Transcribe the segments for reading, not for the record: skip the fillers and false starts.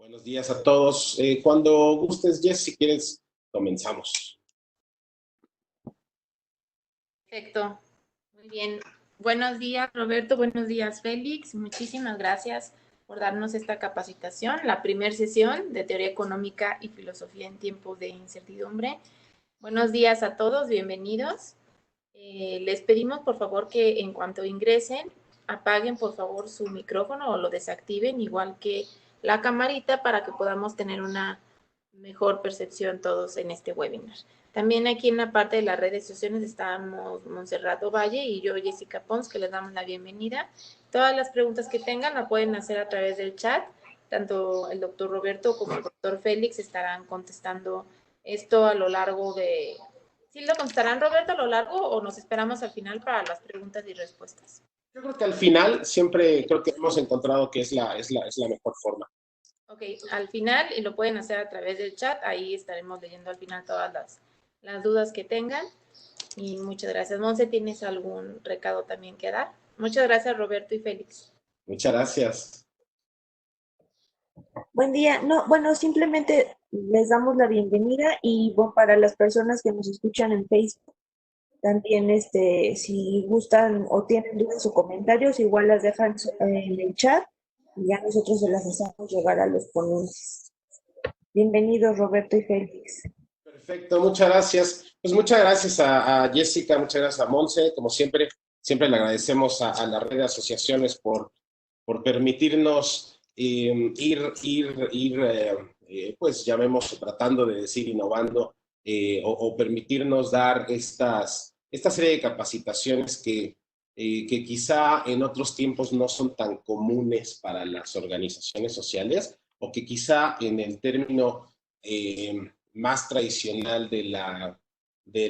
Buenos días a todos. Cuando gustes, Jess, si quieres, comenzamos. Perfecto, muy bien. Buenos días, Roberto. Buenos días, Félix. Muchísimas gracias por darnos esta capacitación, la primera sesión de Teoría Económica y Filosofía en tiempos de incertidumbre. Buenos días a todos, bienvenidos. Les pedimos, por favor, que en cuanto ingresen, apaguen, por favor, su micrófono o lo desactiven, igual que la camarita, para que podamos tener una mejor percepción todos en este webinar. También aquí en la parte de las redes sociales estamos Montserrat Ovalle y yo, Jessica Pons, que les damos la bienvenida. Todas las preguntas que tengan la pueden hacer a través del chat. Tanto el doctor Roberto como el doctor Félix estarán contestando esto a lo largo de... ¿Sí lo contestarán, Roberto, a lo largo o nos esperamos al final para las preguntas y respuestas? Yo creo que al final siempre creo que hemos encontrado que es la mejor forma. Ok, al final, y lo pueden hacer a través del chat, ahí estaremos leyendo al final todas las dudas que tengan. Y muchas gracias. Monse, ¿tienes algún recado también que dar? Muchas gracias, Roberto y Félix. Muchas gracias. Buen día. No, bueno, simplemente les damos la bienvenida y bueno, para las personas que nos escuchan en Facebook, también si gustan o tienen dudas o comentarios, igual las dejan en el chat y ya nosotros se las hacemos llegar a los ponentes. Bienvenidos, Roberto y Félix. Perfecto, muchas gracias. Pues muchas gracias a Jessica, muchas gracias a Monse. Como siempre le agradecemos a la red de asociaciones por permitirnos pues ya vemos tratando de decir innovando o permitirnos dar esta serie de capacitaciones que quizá en otros tiempos no son tan comunes para las organizaciones sociales o que quizá en el término más tradicional de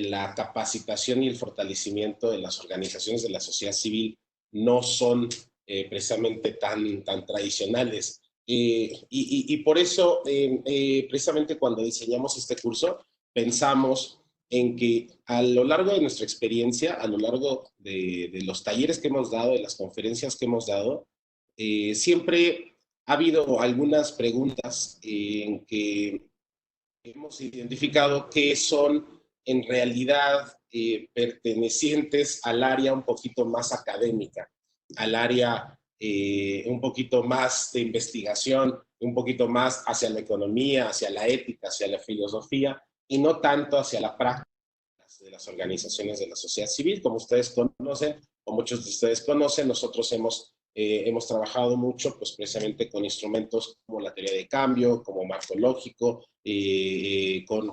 la capacitación y el fortalecimiento de las organizaciones de la sociedad civil no son precisamente tan tradicionales. Y por eso, precisamente cuando diseñamos este curso, pensamos en que a lo largo de nuestra experiencia, a lo largo de los talleres que hemos dado, de las conferencias que hemos dado, siempre ha habido algunas preguntas en que hemos identificado que son en realidad pertenecientes al área un poquito más académica, al área un poquito más de investigación, un poquito más hacia la economía, hacia la ética, hacia la filosofía, y no tanto hacia la práctica de las organizaciones de la sociedad civil. Como ustedes conocen, o muchos de ustedes conocen, nosotros hemos trabajado mucho pues precisamente con instrumentos como la teoría de cambio, como marco lógico,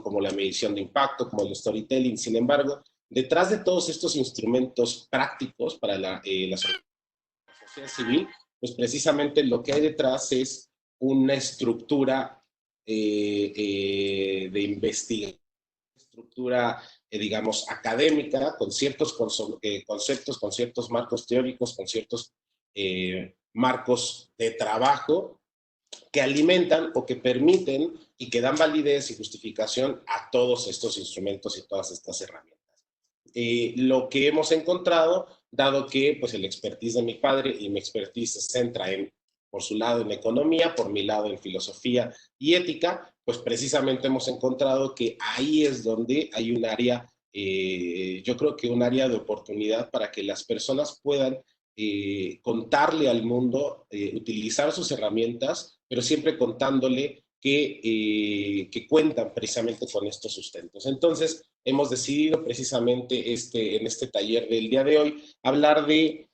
como la medición de impacto, como el storytelling. Sin embargo, detrás de todos estos instrumentos prácticos para la sociedad civil, pues precisamente lo que hay detrás es una estructura de investigación, estructura, digamos, académica, con ciertos conceptos, con ciertos marcos teóricos, con ciertos marcos de trabajo que alimentan o que permiten y que dan validez y justificación a todos estos instrumentos y todas estas herramientas. Lo que hemos encontrado, dado que pues, el expertise de mi padre y mi expertise se centra por su lado en economía, por mi lado en filosofía y ética, pues precisamente hemos encontrado que ahí es donde hay un área, yo creo que un área de oportunidad para que las personas puedan contarle al mundo, utilizar sus herramientas, pero siempre contándole que cuentan precisamente con estos sustentos. Entonces, hemos decidido precisamente en este taller del día de hoy hablar de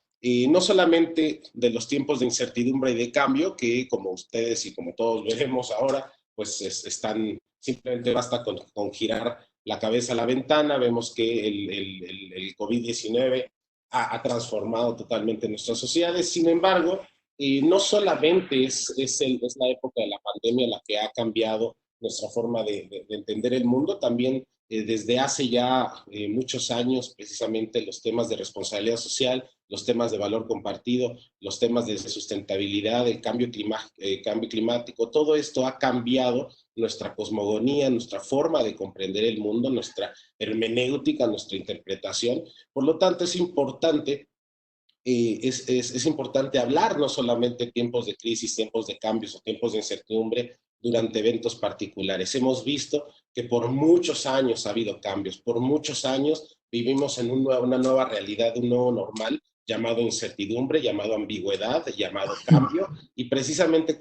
no solamente de los tiempos de incertidumbre y de cambio, que como ustedes y como todos veremos ahora, pues están, simplemente basta con girar la cabeza a la ventana, vemos que el COVID-19 ha transformado totalmente nuestras sociedades. Sin embargo, no solamente es la época de la pandemia la que ha cambiado nuestra forma de entender el mundo, también desde hace ya muchos años precisamente los temas de responsabilidad social, los temas de valor compartido, los temas de sustentabilidad, el cambio climático, todo esto ha cambiado nuestra cosmogonía, nuestra forma de comprender el mundo, nuestra hermenéutica, nuestra interpretación. Por lo tanto, es importante es importante hablar no solamente tiempos de crisis, tiempos de cambios o tiempos de incertidumbre durante eventos particulares. Hemos visto que por muchos años ha habido cambios, por muchos años vivimos en una nueva realidad, un nuevo normal llamado incertidumbre, llamado ambigüedad, llamado cambio, y precisamente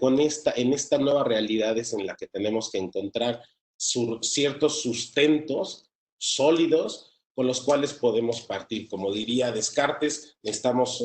en esta nueva realidad es en la que tenemos que encontrar ciertos sustentos sólidos con los cuales podemos partir. Como diría Descartes, necesitamos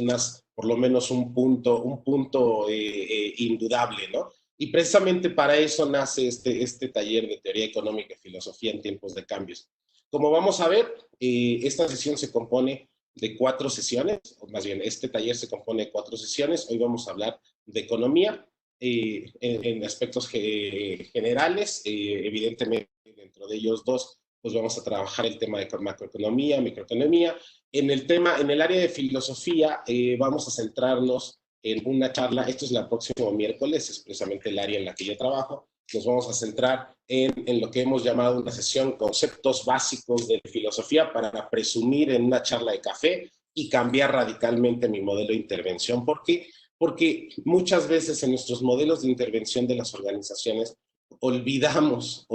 por lo menos un punto indudable, ¿no? Y precisamente para eso nace este taller de teoría económica y filosofía en tiempos de cambios. Como vamos a ver, esta sesión se compone de 4 sesiones, o más bien este taller se compone de 4 sesiones. Hoy vamos a hablar de economía en aspectos generales, evidentemente dentro de ellos 2 pues vamos a trabajar el tema de macroeconomía, microeconomía. En el área de filosofía vamos a centrarnos en una charla, esto es el próximo miércoles, es precisamente el área en la que yo trabajo. Nos vamos a centrar en lo que hemos llamado una sesión conceptos básicos de filosofía para presumir en una charla de café y cambiar radicalmente mi modelo de intervención. ¿Por qué? Porque muchas veces en nuestros modelos de intervención de las organizaciones olvidamos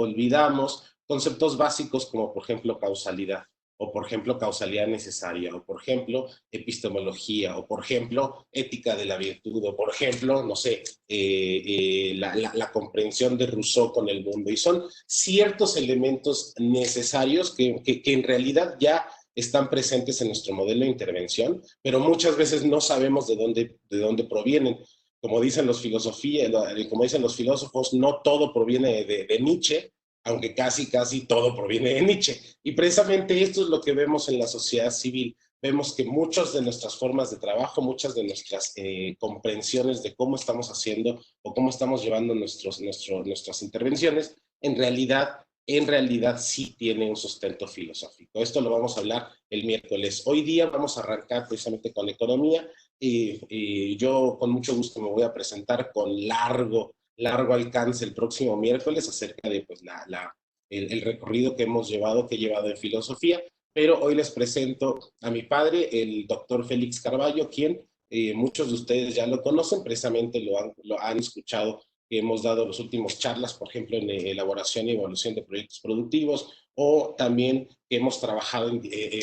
conceptos básicos como, por ejemplo, causalidad, o por ejemplo, causalidad necesaria, o por ejemplo, epistemología, o por ejemplo, ética de la virtud, o por ejemplo, no sé, la comprensión de Rousseau con el mundo. Y son ciertos elementos necesarios que en realidad ya están presentes en nuestro modelo de intervención, pero muchas veces no sabemos de dónde provienen. Como dicen los filósofos, no todo proviene de Nietzsche, aunque casi todo proviene de Nietzsche. Y precisamente esto es lo que vemos en la sociedad civil. Vemos que muchas de nuestras formas de trabajo, muchas de nuestras comprensiones de cómo estamos haciendo o cómo estamos llevando nuestras intervenciones, en realidad sí tiene un sustento filosófico. Esto lo vamos a hablar el miércoles. Hoy día vamos a arrancar precisamente con economía. Yo con mucho gusto me voy a presentar con largo alcance el próximo miércoles acerca de pues, el recorrido que he llevado en filosofía, pero hoy les presento a mi padre, el doctor Félix Carballo, quien muchos de ustedes ya lo conocen, precisamente lo han escuchado, que hemos dado las últimas charlas, por ejemplo, en elaboración y evaluación de proyectos productivos, o también que hemos trabajado,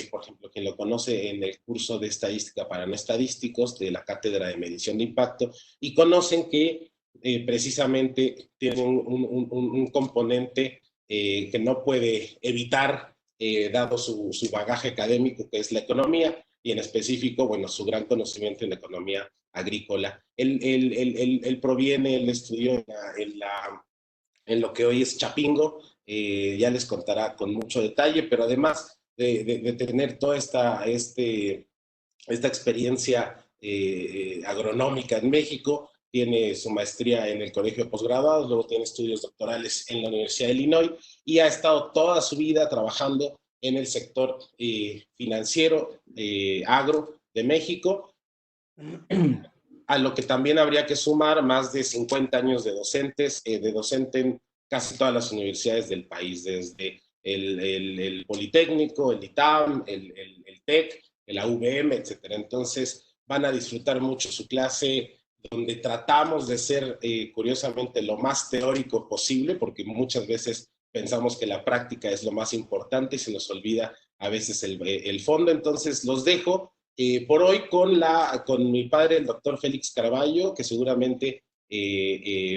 por ejemplo, quien lo conoce en el curso de estadística para no estadísticos de la Cátedra de Medición de Impacto, y conocen que precisamente tiene un componente que no puede evitar, dado su bagaje académico, que es la economía, y en específico, bueno, su gran conocimiento en la economía agrícola. Él proviene, él estudió en lo que hoy es Chapingo, ya les contará con mucho detalle, pero además de tener toda esta experiencia agronómica en México, tiene su maestría en el Colegio de Posgraduados, luego tiene estudios doctorales en la Universidad de Illinois y ha estado toda su vida trabajando en el sector financiero, agro de México, a lo que también habría que sumar más de 50 años de docente en casi todas las universidades del país, desde el Politécnico, el ITAM, el TEC, la UVM, etcétera. Entonces van a disfrutar mucho su clase, donde tratamos de ser, curiosamente, lo más teórico posible, porque muchas veces pensamos que la práctica es lo más importante y se nos olvida a veces el fondo. Entonces los dejo por hoy con mi padre, el doctor Félix Carballo, que seguramente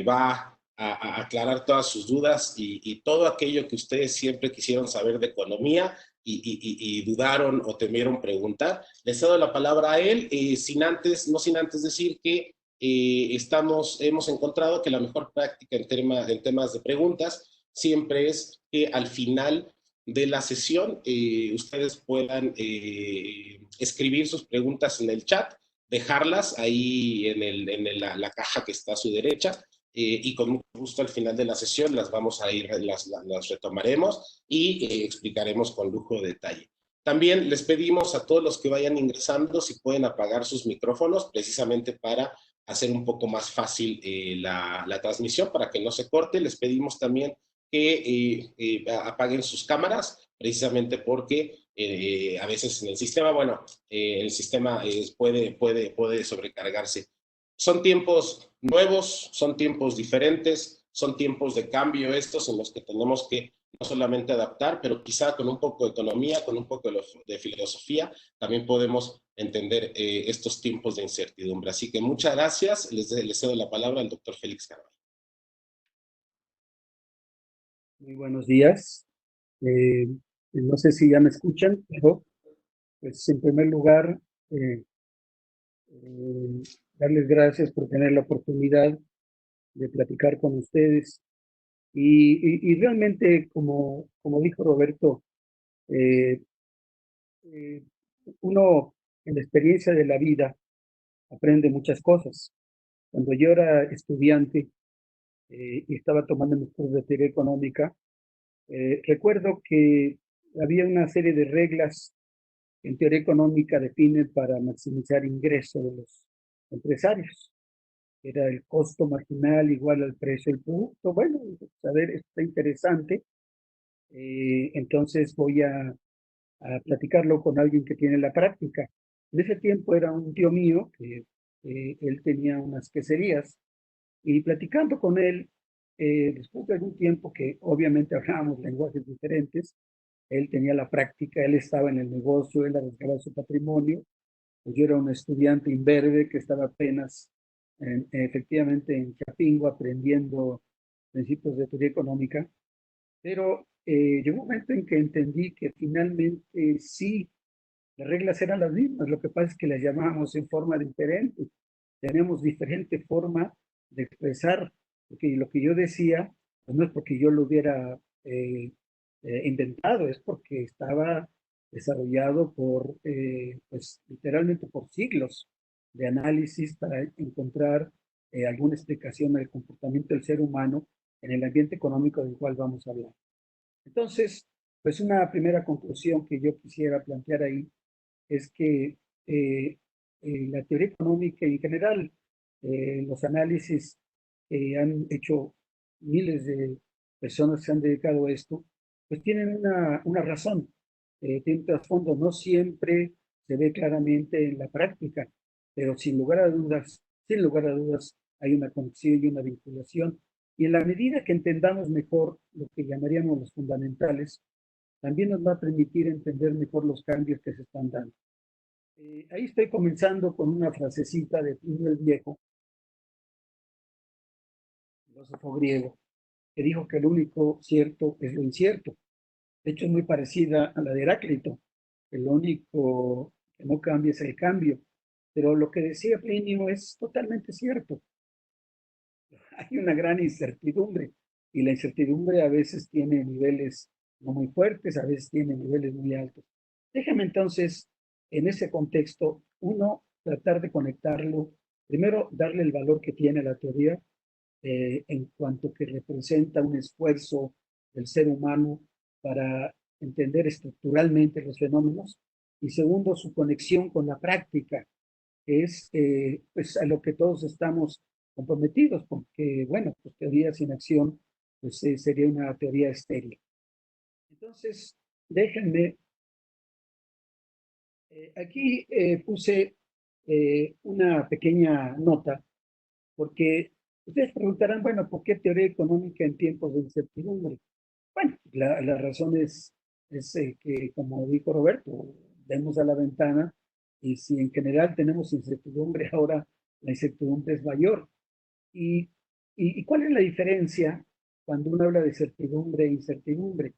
va a aclarar todas sus dudas y todo aquello que ustedes siempre quisieron saber de economía y dudaron o temieron preguntar. Les cedo la palabra a él, no sin antes decir que hemos encontrado que la mejor práctica en temas de preguntas siempre es que al final de la sesión ustedes puedan escribir sus preguntas en el chat, dejarlas ahí en la caja que está a su derecha, y con mucho gusto al final de la sesión las retomaremos y explicaremos con lujo de detalle. También les pedimos a todos los que vayan ingresando si pueden apagar sus micrófonos, precisamente para hacer un poco más fácil la transmisión, para que no se corte. Les pedimos también que apaguen sus cámaras, precisamente porque a veces en el sistema, bueno, el sistema puede sobrecargarse. Son tiempos nuevos, son tiempos diferentes, son tiempos de cambio estos en los que tenemos que no solamente adaptar, pero quizá con un poco de economía, con un poco de filosofía, también podemos entender estos tiempos de incertidumbre. Así que muchas gracias. Les cedo la palabra al doctor Félix Carvalho. Muy buenos días. No sé si ya me escuchan, pero pues en primer lugar, darles gracias por tener la oportunidad de platicar con ustedes. Y realmente, como dijo Roberto, eh, eh, uno en la experiencia de la vida aprende muchas cosas. Cuando yo era estudiante y estaba tomando mis cursos de teoría económica, recuerdo que había una serie de reglas en teoría económica definen para maximizar ingresos de los empresarios. Era el costo marginal igual al precio del producto. Bueno, saber, está interesante. Entonces voy a platicarlo con alguien que tiene la práctica. En ese tiempo era un tío mío que él tenía unas queserías y platicando con él, después de algún tiempo que obviamente hablábamos lenguajes diferentes, él tenía la práctica, él estaba en el negocio, él arriesgaba su patrimonio, pues yo era un estudiante imberbe que estaba apenas efectivamente en Chapingo aprendiendo principios de teoría económica, pero llegó un momento en que entendí que finalmente sí, las reglas eran las mismas, lo que pasa es que las llamábamos en forma diferente, tenemos diferente forma de expresar, porque lo que yo decía, pues no es porque yo lo hubiera inventado, es porque estaba desarrollado por, pues literalmente por siglos de análisis para encontrar alguna explicación del comportamiento del ser humano en el ambiente económico del cual vamos a hablar. Entonces, pues una primera conclusión que yo quisiera plantear ahí es que la teoría económica y en general los análisis que han hecho miles de personas que se han dedicado a esto, pues tienen una razón, tienen un trasfondo, no siempre se ve claramente en la práctica, pero sin lugar a dudas, hay una conexión y una vinculación. Y en la medida que entendamos mejor lo que llamaríamos los fundamentales, también nos va a permitir entender mejor los cambios que se están dando. Ahí estoy comenzando con una frasecita de Plinio el Viejo, filósofo griego, que dijo que lo único cierto es lo incierto. De hecho, es muy parecida a la de Heráclito, que lo único que no cambia es el cambio. Pero lo que decía Plinio es totalmente cierto. Hay una gran incertidumbre y la incertidumbre a veces tiene niveles no muy fuertes, a veces tiene niveles muy altos. Déjame entonces, en ese contexto, uno, tratar de conectarlo, primero darle el valor que tiene la teoría en cuanto que representa un esfuerzo del ser humano para entender estructuralmente los fenómenos, y segundo, su conexión con la práctica, que es pues a lo que todos estamos comprometidos, porque, bueno, pues teoría sin acción pues, sería una teoría estéril. Entonces, déjenme, aquí puse una pequeña nota, porque ustedes preguntarán, bueno, ¿por qué teoría económica en tiempos de incertidumbre? Bueno, la razón es que, como dijo Roberto, vemos a la ventana y si en general tenemos incertidumbre, ahora la incertidumbre es mayor. ¿Y, y cuál es la diferencia cuando uno habla de certidumbre e incertidumbre?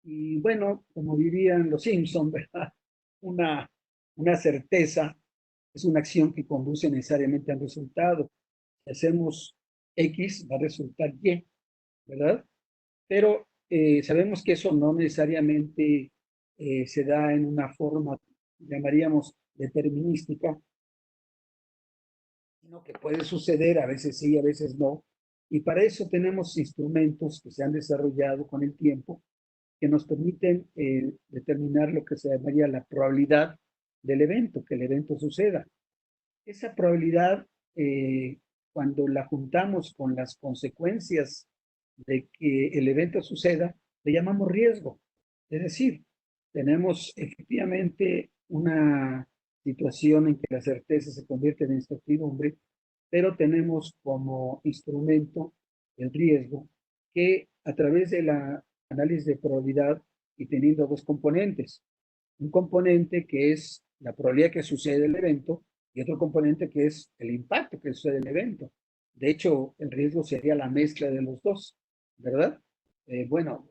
Y bueno, como dirían los Simpson, ¿verdad? Una, una certeza es una acción que conduce necesariamente al resultado. Si hacemos X, va a resultar Y, ¿verdad? Pero sabemos que eso no necesariamente se da en una forma, llamaríamos, determinística, sino que puede suceder, a veces sí, a veces no. Y para eso tenemos instrumentos que se han desarrollado con el tiempo que nos permiten determinar lo que se llamaría la probabilidad del evento, que el evento suceda. Esa probabilidad, cuando la juntamos con las consecuencias de que el evento suceda, le llamamos riesgo. Es decir, tenemos efectivamente una situación en que la certeza se convierte en incertidumbre, pero tenemos como instrumento el riesgo que a través de la análisis de probabilidad y teniendo dos componentes, un componente que es la probabilidad que sucede el evento y otro componente que es el impacto que sucede el evento. De hecho, el riesgo sería la mezcla de los dos, ¿verdad? Bueno,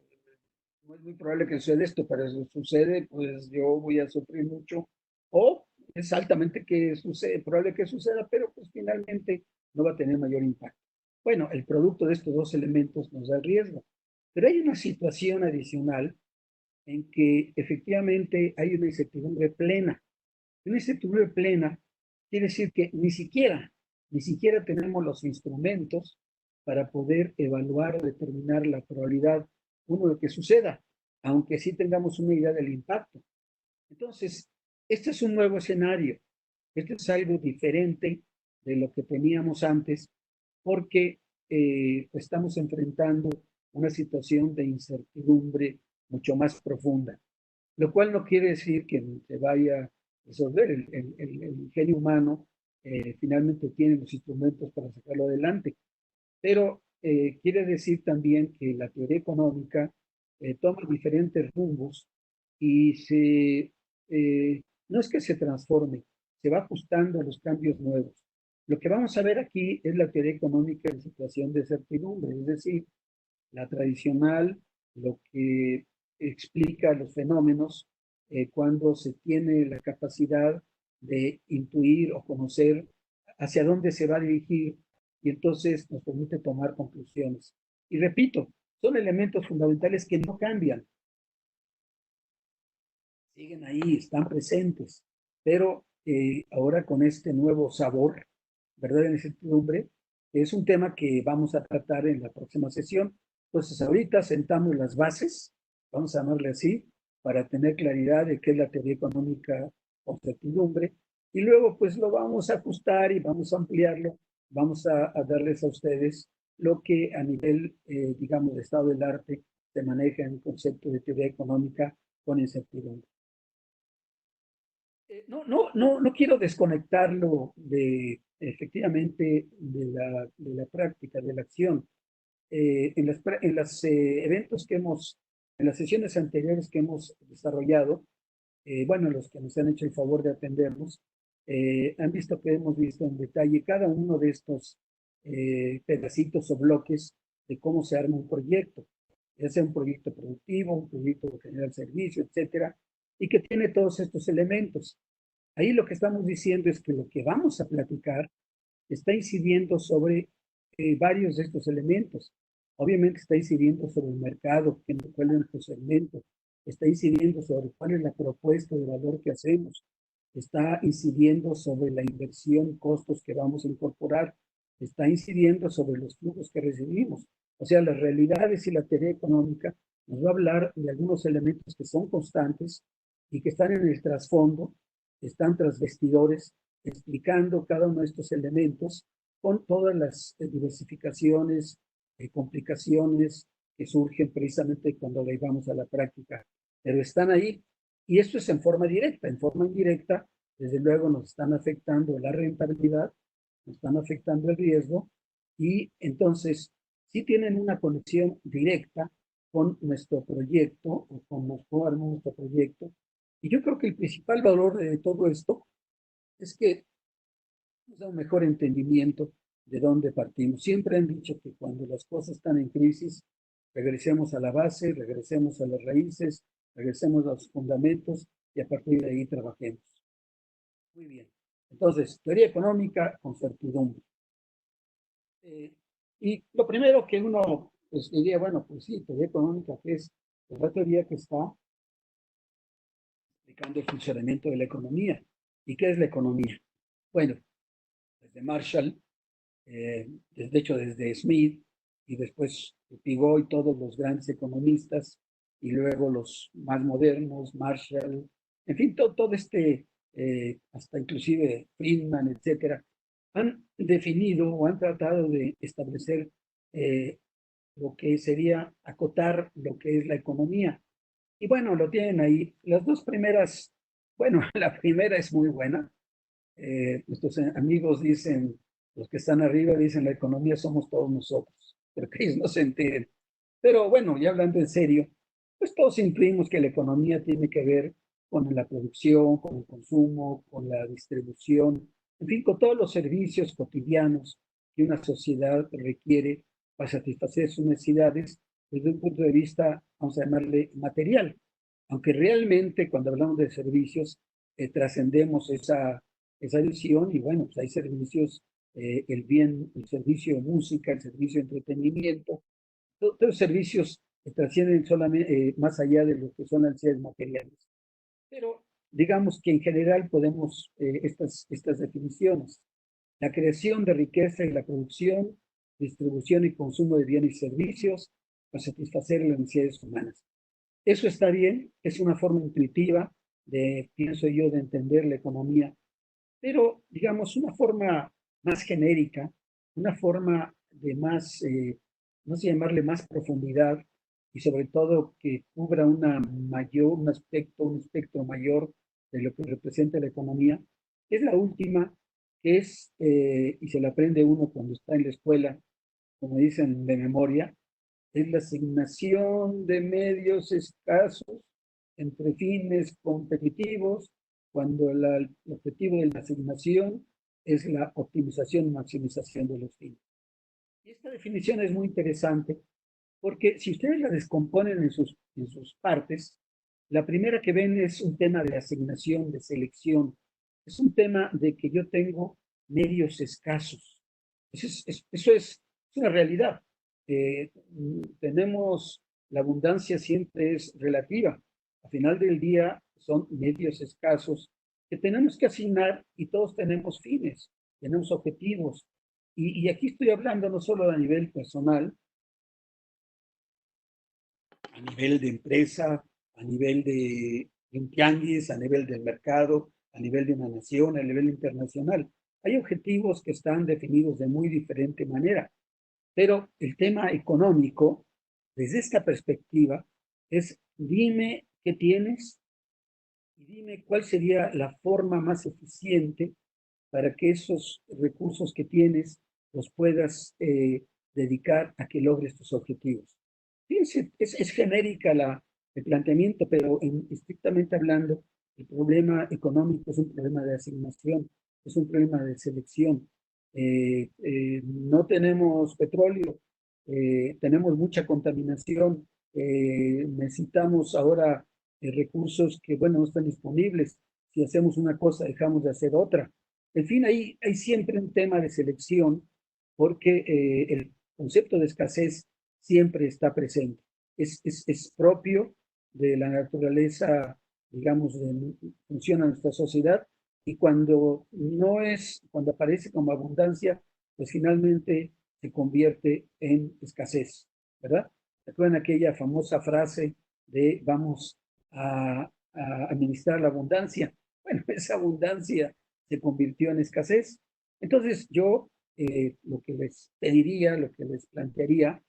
no es muy probable que suceda esto, pero si sucede, pues yo voy a sufrir mucho. O es altamente que sucede, probable que suceda, pero pues finalmente no va a tener mayor impacto. Bueno, el producto de estos dos elementos nos da el riesgo. Pero hay una situación adicional en que efectivamente hay una incertidumbre plena. Una incertidumbre plena quiere decir que ni siquiera tenemos los instrumentos para poder evaluar o determinar la probabilidad, uno, de que suceda, aunque sí tengamos una idea del impacto. Entonces, este es un nuevo escenario. Este es algo diferente de lo que teníamos antes, porque estamos enfrentando una situación de incertidumbre mucho más profunda, lo cual no quiere decir que se vaya a resolver. El ingenio humano finalmente tiene los instrumentos para sacarlo adelante, pero quiere decir también que la teoría económica toma diferentes rumbos y no es que se transforme, se va ajustando a los cambios nuevos. Lo que vamos a ver aquí es la teoría económica en situación de certidumbre, es decir, la tradicional, lo que explica los fenómenos cuando se tiene la capacidad de intuir o conocer hacia dónde se va a dirigir y entonces nos permite tomar conclusiones. Y repito, son elementos fundamentales que no cambian, siguen ahí, están presentes, pero ahora con este nuevo sabor, ¿verdad? En incertidumbre, es un tema que vamos a tratar en la próxima sesión. Entonces, ahorita sentamos las bases, vamos a llamarle así, para tener claridad de qué es la teoría económica con certidumbre, y luego pues lo vamos a ajustar y vamos a ampliarlo, vamos a darles a ustedes lo que a nivel, digamos, de estado del arte se maneja en el concepto de teoría económica con incertidumbre. No quiero desconectarlo de, efectivamente, de la práctica, de la acción. En los eventos que en las sesiones anteriores que hemos desarrollado, bueno, los que nos han hecho el favor de atendernos, han visto que hemos visto en detalle cada uno de estos pedacitos o bloques de cómo se arma un proyecto, ya sea un proyecto productivo, un proyecto de generar servicio, etcétera, y que tiene todos estos elementos. Ahí lo que estamos diciendo es que lo que vamos a platicar está incidiendo sobre varios de estos elementos. Obviamente está incidiendo sobre el mercado, cuál es nuestro segmento, está incidiendo sobre cuál es la propuesta de valor que hacemos, está incidiendo sobre la inversión, costos que vamos a incorporar, está incidiendo sobre los flujos que recibimos. O sea, las realidades y la teoría económica nos va a hablar de algunos elementos que son constantes y que están en el trasfondo, están tras vestidores, explicando cada uno de estos elementos con todas las diversificaciones, complicaciones que surgen precisamente cuando le vamos a la práctica. Pero están ahí y esto es en forma directa. En forma indirecta, desde luego nos están afectando la rentabilidad, nos están afectando el riesgo y entonces sí tienen una conexión directa con nuestro proyecto o con nuestro proyecto. Y yo creo que el principal valor de todo esto es que nos da un mejor entendimiento de dónde partimos. Siempre han dicho que cuando las cosas están en crisis, regresemos a la base, regresemos a las raíces, regresemos a los fundamentos y a partir de ahí trabajemos. Muy bien. Entonces, teoría económica con certidumbre. Y lo primero que uno pues, diría, bueno, pues sí, teoría económica, que es la teoría que está explicando el funcionamiento de la economía. ¿Y qué es la economía? Bueno, desde Marshall, de hecho desde Smith y después Piaget y todos los grandes economistas y luego los más modernos, Marshall, en fin, todo este, hasta inclusive Friedman, etcétera, han definido o han tratado de establecer lo que sería acotar lo que es la economía. Y bueno, lo tienen ahí. Las dos primeras, bueno, la primera es muy buena. Nuestros amigos dicen, los que están arriba dicen, la economía somos todos nosotros, pero que ellos no se enteren. Pero bueno, ya hablando en serio, pues todos incluimos que la economía tiene que ver con la producción, con el consumo, con la distribución, en fin, con todos los servicios cotidianos que una sociedad requiere para satisfacer sus necesidades desde un punto de vista, vamos a llamarle, material. Aunque realmente cuando hablamos de servicios, trascendemos esa visión y bueno, pues hay servicios, el servicio de música, el servicio de entretenimiento, todos los servicios que trascienden solamente, más allá de lo que son las necesidades materiales. Pero digamos que en general podemos estas definiciones. La creación de riqueza y la producción, distribución y consumo de bienes y servicios para satisfacer las necesidades humanas. Eso está bien, es una forma intuitiva pienso yo, de entender la economía, pero digamos una forma más genérica, una forma de más, no sé llamarle más profundidad y sobre todo que cubra un espectro mayor de lo que representa la economía, es la última, que es, y se la aprende uno cuando está en la escuela, como dicen de memoria, es la asignación de medios escasos entre fines competitivos, cuando el objetivo de la asignación es la optimización y maximización de los fines. Y esta definición es muy interesante porque si ustedes la descomponen en sus partes, la primera que ven es un tema de asignación, de selección. Es un tema de que yo tengo medios escasos. Eso es una realidad. Tenemos, la abundancia siempre es relativa. Al final del día son medios escasos que tenemos que asignar y todos tenemos fines, tenemos objetivos. Y aquí estoy hablando no solo a nivel personal, a nivel de empresa, a nivel de un tianguis, a nivel del mercado, a nivel de una nación, a nivel internacional. Hay objetivos que están definidos de muy diferente manera, pero el tema económico, desde esta perspectiva, es dime qué tienes y dime cuál sería la forma más eficiente para que esos recursos que tienes los puedas dedicar a que logres tus objetivos. Fíjense, es genérica el planteamiento, pero estrictamente hablando, el problema económico es un problema de asignación, es un problema de selección. No tenemos petróleo, tenemos mucha contaminación, necesitamos ahora recursos que, bueno, no están disponibles. Si hacemos una cosa, dejamos de hacer otra. En fin, hay siempre un tema de selección porque el concepto de escasez siempre está presente. Es propio de la naturaleza, digamos, funciona nuestra sociedad y cuando aparece como abundancia, pues finalmente se convierte en escasez, ¿verdad? ¿Recuerdan aquella famosa frase de vamos a administrar la abundancia? Bueno, esa abundancia se convirtió en escasez. Entonces yo lo que les pediría, lo que les plantearía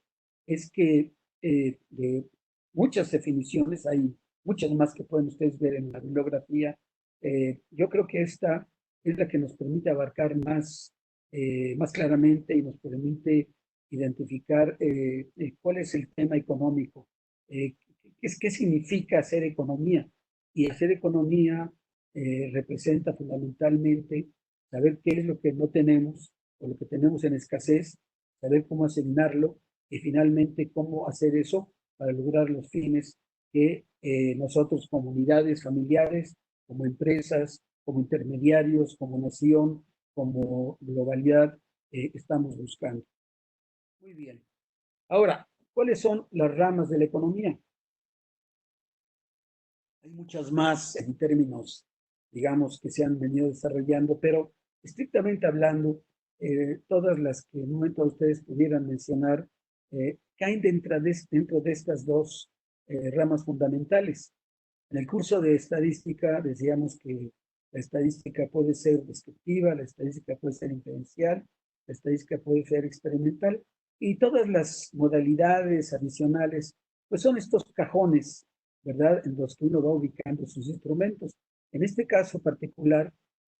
es que de muchas definiciones, hay muchas más que pueden ustedes ver en la bibliografía, yo creo que esta es la que nos permite abarcar más claramente y nos permite identificar cuál es el tema económico, qué significa hacer economía. Y hacer economía representa fundamentalmente saber qué es lo que no tenemos o lo que tenemos en escasez, saber cómo asignarlo y finalmente cómo hacer eso para lograr los fines que nosotros, comunidades familiares, como empresas, como intermediarios, como nación, como globalidad, estamos buscando. Muy bien. Ahora, ¿cuáles son las ramas de la economía? Hay muchas más en términos, digamos, que se han venido desarrollando, pero estrictamente hablando, todas las que en un momento ustedes pudieran mencionar caen dentro de estas dos ramas fundamentales. En el curso de estadística decíamos que la estadística puede ser descriptiva, la estadística puede ser inferencial, la estadística puede ser experimental y todas las modalidades adicionales, pues son estos cajones ¿verdad? En los que uno va ubicando sus instrumentos. En este caso particular,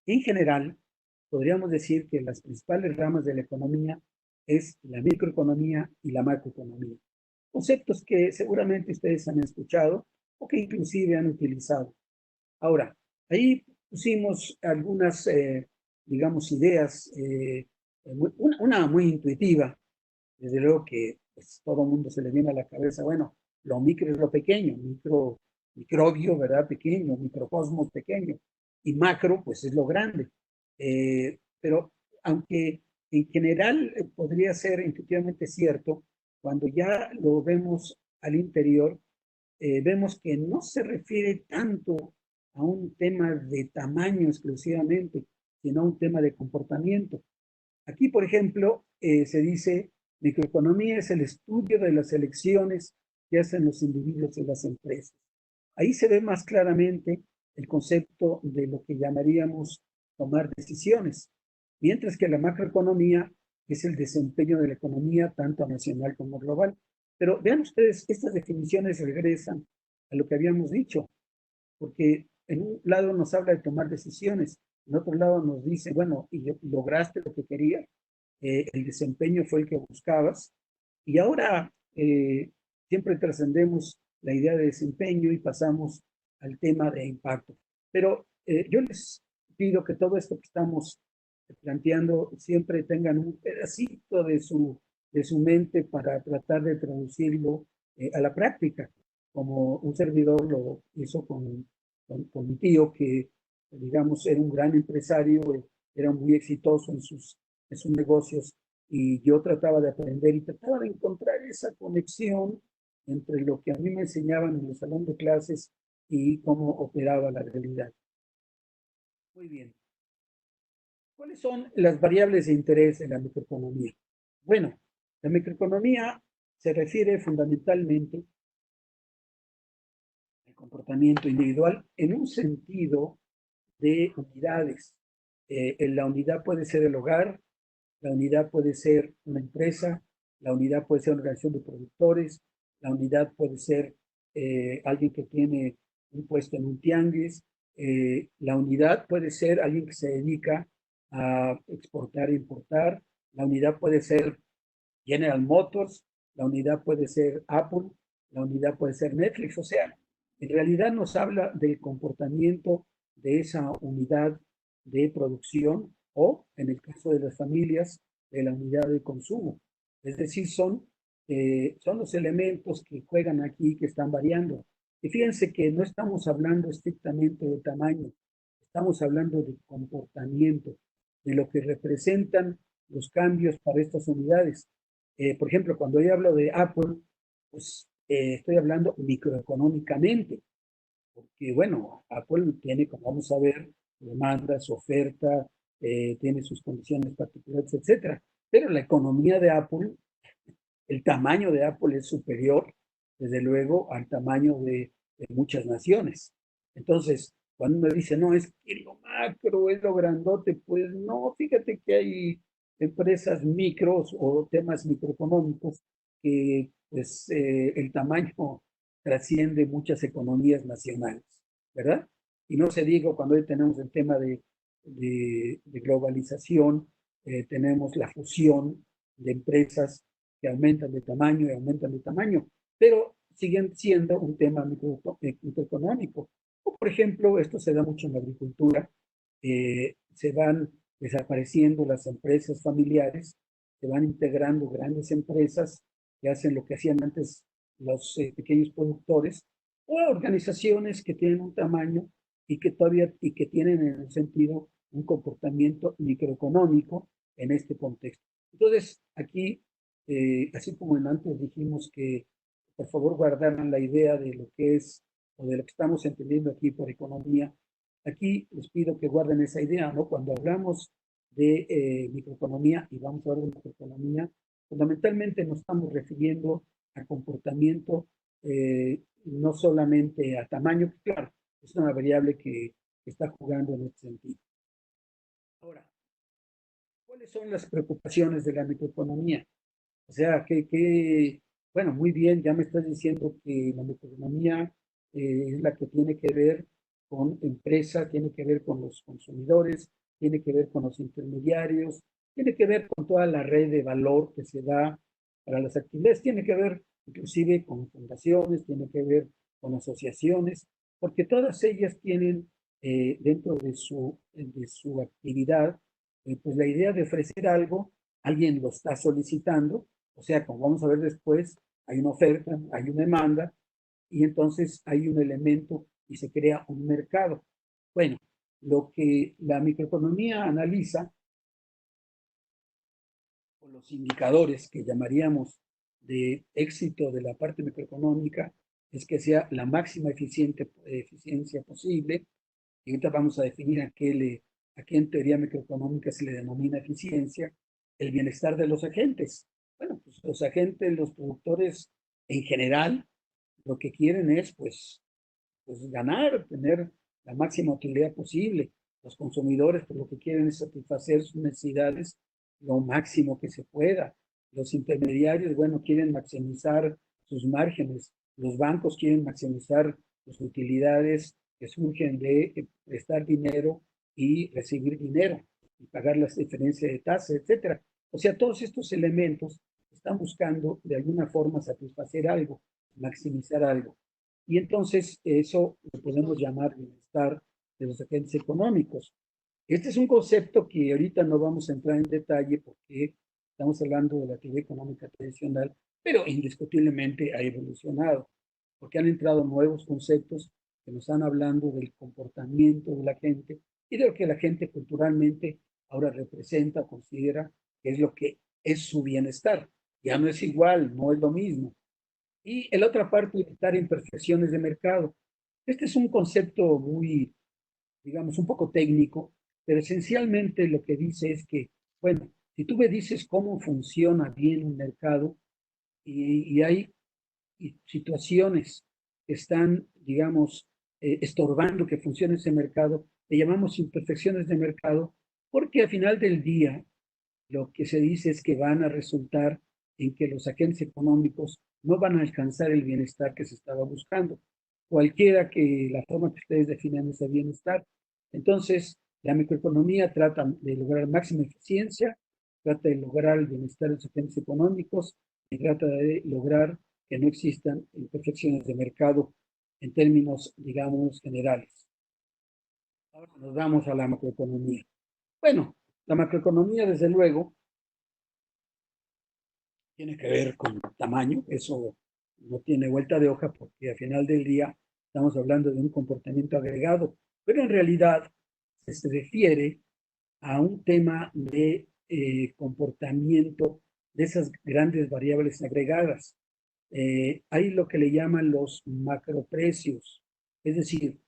en general, podríamos decir que las principales ramas de la economía es la microeconomía y la macroeconomía. Conceptos que seguramente ustedes han escuchado o que inclusive han utilizado. Ahora, ahí pusimos algunas, digamos, ideas, una muy intuitiva, desde luego que pues, todo el mundo se le viene a la cabeza, bueno, lo micro es lo pequeño, microbio, ¿verdad? Pequeño, microcosmos pequeño, y macro, pues es lo grande. Pero aunque en general podría ser intuitivamente cierto, cuando ya lo vemos al interior, vemos que no se refiere tanto a un tema de tamaño exclusivamente, sino a un tema de comportamiento. Aquí, por ejemplo, se dice, microeconomía es el estudio de las elecciones que hacen los individuos y las empresas. Ahí se ve más claramente el concepto de lo que llamaríamos tomar decisiones, mientras que la macroeconomía es el desempeño de la economía tanto nacional como global. Pero vean ustedes, estas definiciones regresan a lo que habíamos dicho, porque en un lado nos habla de tomar decisiones, en otro lado nos dice, bueno, y lograste lo que querías, el desempeño fue el que buscabas, y ahora siempre trascendemos la idea de desempeño y pasamos al tema de impacto. Pero yo les pido que todo esto que estamos planteando siempre tengan un pedacito de su mente para tratar de traducirlo a la práctica, como un servidor lo hizo con mi tío, que digamos era un gran empresario, era muy exitoso en sus negocios, y yo trataba de aprender y trataba de encontrar esa conexión entre lo que a mí me enseñaban en el salón de clases y cómo operaba la realidad. Muy bien. ¿Cuáles son las variables de interés en la microeconomía? Bueno, la microeconomía se refiere fundamentalmente al comportamiento individual en un sentido de unidades. La unidad puede ser el hogar, la unidad puede ser una empresa, la unidad puede ser una organización de productores, la unidad puede ser alguien que tiene un puesto en un tianguis, la unidad puede ser alguien que se dedica a exportar e importar, la unidad puede ser General Motors, la unidad puede ser Apple, la unidad puede ser Netflix, o sea, en realidad nos habla del comportamiento de esa unidad de producción o, en el caso de las familias, de la unidad de consumo. Es decir, son los elementos que juegan aquí, que están variando. Y fíjense que no estamos hablando estrictamente de tamaño, estamos hablando de comportamiento, de lo que representan los cambios para estas unidades. Por ejemplo, cuando yo hablo de Apple, pues estoy hablando microeconómicamente, porque bueno, Apple tiene, como vamos a ver, demanda, su oferta, tiene sus condiciones particulares, etcétera. Pero la economía de Apple, el tamaño de Apple es superior, desde luego, al tamaño de muchas naciones. Entonces, cuando uno dice, no, es que lo macro es lo grandote, pues no, fíjate que hay empresas micros o temas microeconómicos que pues el tamaño trasciende muchas economías nacionales, ¿verdad? Y no se diga cuando hoy tenemos el tema de globalización, tenemos la fusión de empresas que aumentan de tamaño y aumentan de tamaño, pero siguen siendo un tema microeconómico. O, por ejemplo, esto se da mucho en la agricultura, se van desapareciendo las empresas familiares, se van integrando grandes empresas que hacen lo que hacían antes los pequeños productores, o organizaciones que tienen un tamaño y que todavía y que tienen en el sentido un comportamiento microeconómico en este contexto. Entonces, aquí, así como en antes dijimos que por favor guardaran la idea de lo que es o de lo que estamos entendiendo aquí por economía, aquí les pido que guarden esa idea, ¿no? Cuando hablamos de microeconomía y vamos a hablar de microeconomía, fundamentalmente nos estamos refiriendo a comportamiento, no solamente a tamaño, claro, es una variable que está jugando en este sentido. Ahora, ¿cuáles son las preocupaciones de la microeconomía? O sea, bueno, muy bien, ya me estás diciendo que la microeconomía es la que tiene que ver con empresa, tiene que ver con los consumidores, tiene que ver con los intermediarios, tiene que ver con toda la red de valor que se da para las actividades, tiene que ver inclusive con fundaciones, tiene que ver con asociaciones, porque todas ellas tienen dentro de su actividad, pues la idea de ofrecer algo, alguien lo está solicitando, o sea, como vamos a ver después, hay una oferta, hay una demanda, y entonces hay un elemento y se crea un mercado. Bueno, lo que la microeconomía analiza, o los indicadores que llamaríamos de éxito de la parte microeconómica, es que sea la máxima eficiencia posible. Y ahorita vamos a definir a qué en teoría microeconómica se le denomina eficiencia, el bienestar de los agentes. Bueno, pues los agentes, los productores en general, lo que quieren es pues ganar, tener la máxima utilidad posible. Los consumidores, pues lo que quieren es satisfacer sus necesidades lo máximo que se pueda. Los intermediarios, bueno, quieren maximizar sus márgenes. Los bancos quieren maximizar las utilidades que surgen de prestar dinero y recibir dinero y pagar las diferencias de tasa, etcétera. O sea, todos estos elementos están buscando de alguna forma satisfacer algo, maximizar algo. Y entonces eso lo podemos llamar bienestar de los agentes económicos. Este es un concepto que ahorita no vamos a entrar en detalle porque estamos hablando de la actividad económica tradicional, pero indiscutiblemente ha evolucionado, porque han entrado nuevos conceptos que nos están hablando del comportamiento de la gente y de lo que la gente culturalmente ahora representa o considera que es lo que es su bienestar. Ya no es igual, no es lo mismo. Y la otra parte, evitar imperfecciones de mercado. Este es un concepto muy, digamos, un poco técnico, pero esencialmente lo que dice es que, bueno, si tú me dices cómo funciona bien un mercado y hay situaciones que están, digamos, estorbando que funcione ese mercado, le llamamos imperfecciones de mercado, porque al final del día lo que se dice es que van a resultar en que los agentes económicos no van a alcanzar el bienestar que se estaba buscando, cualquiera que la forma que ustedes definan ese bienestar. Entonces, la microeconomía trata de lograr máxima eficiencia, trata de lograr el bienestar de los agentes económicos y trata de lograr que no existan imperfecciones de mercado en términos, digamos, generales. Ahora nos vamos a la macroeconomía. Bueno, la macroeconomía, desde luego, tiene que ver con tamaño, eso no tiene vuelta de hoja porque al final del día estamos hablando de un comportamiento agregado, pero en realidad se refiere a un tema de comportamiento de esas grandes variables agregadas. Hay lo que le llaman los macroprecios, es decir,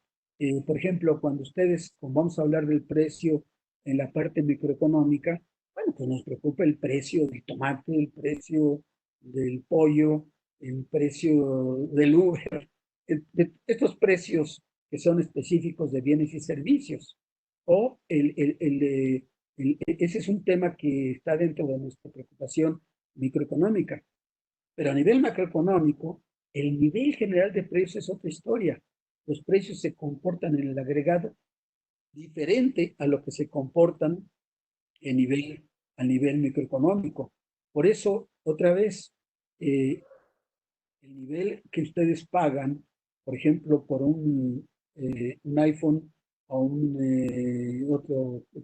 por ejemplo, cuando ustedes, como vamos a hablar del precio en la parte microeconómica, bueno, pues nos preocupa el precio del tomate, el precio del pollo, el precio del Uber, estos precios que son específicos de bienes y servicios. O ese es un tema que está dentro de nuestra preocupación microeconómica. Pero a nivel macroeconómico, el nivel general de precios es otra historia. Los precios se comportan en el agregado diferente a lo que se comportan a nivel microeconómico. Por eso, otra vez, el nivel que ustedes pagan, por ejemplo, por un iPhone o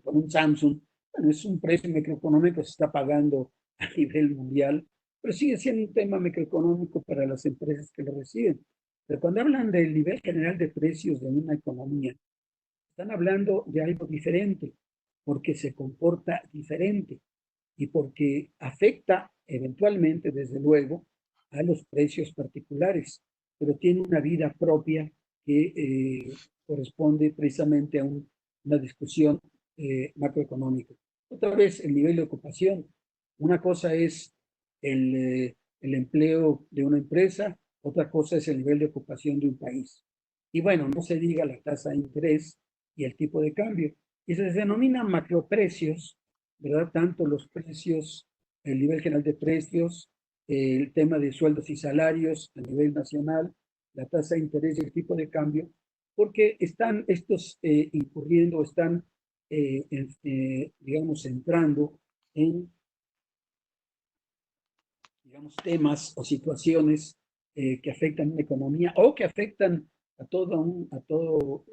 por un Samsung, bueno, es un precio microeconómico que se está pagando a nivel mundial, pero sigue siendo un tema microeconómico para las empresas que lo reciben. Pero cuando hablan del nivel general de precios de una economía, están hablando de algo diferente, porque se comporta diferente y porque afecta eventualmente, desde luego, a los precios particulares, pero tiene una vida propia que corresponde precisamente a una discusión macroeconómica. Otra vez, el nivel de ocupación. Una cosa es el empleo de una empresa, otra cosa es el nivel de ocupación de un país. Y bueno, no se diga la tasa de interés y el tipo de cambio. Y se denomina macroprecios, ¿verdad? Tanto los precios, el nivel general de precios, el tema de sueldos y salarios a nivel nacional, la tasa de interés y el tipo de cambio, porque están estos incurriendo, están, digamos, entrando en, digamos, temas o situaciones que afectan la economía o que afectan a todo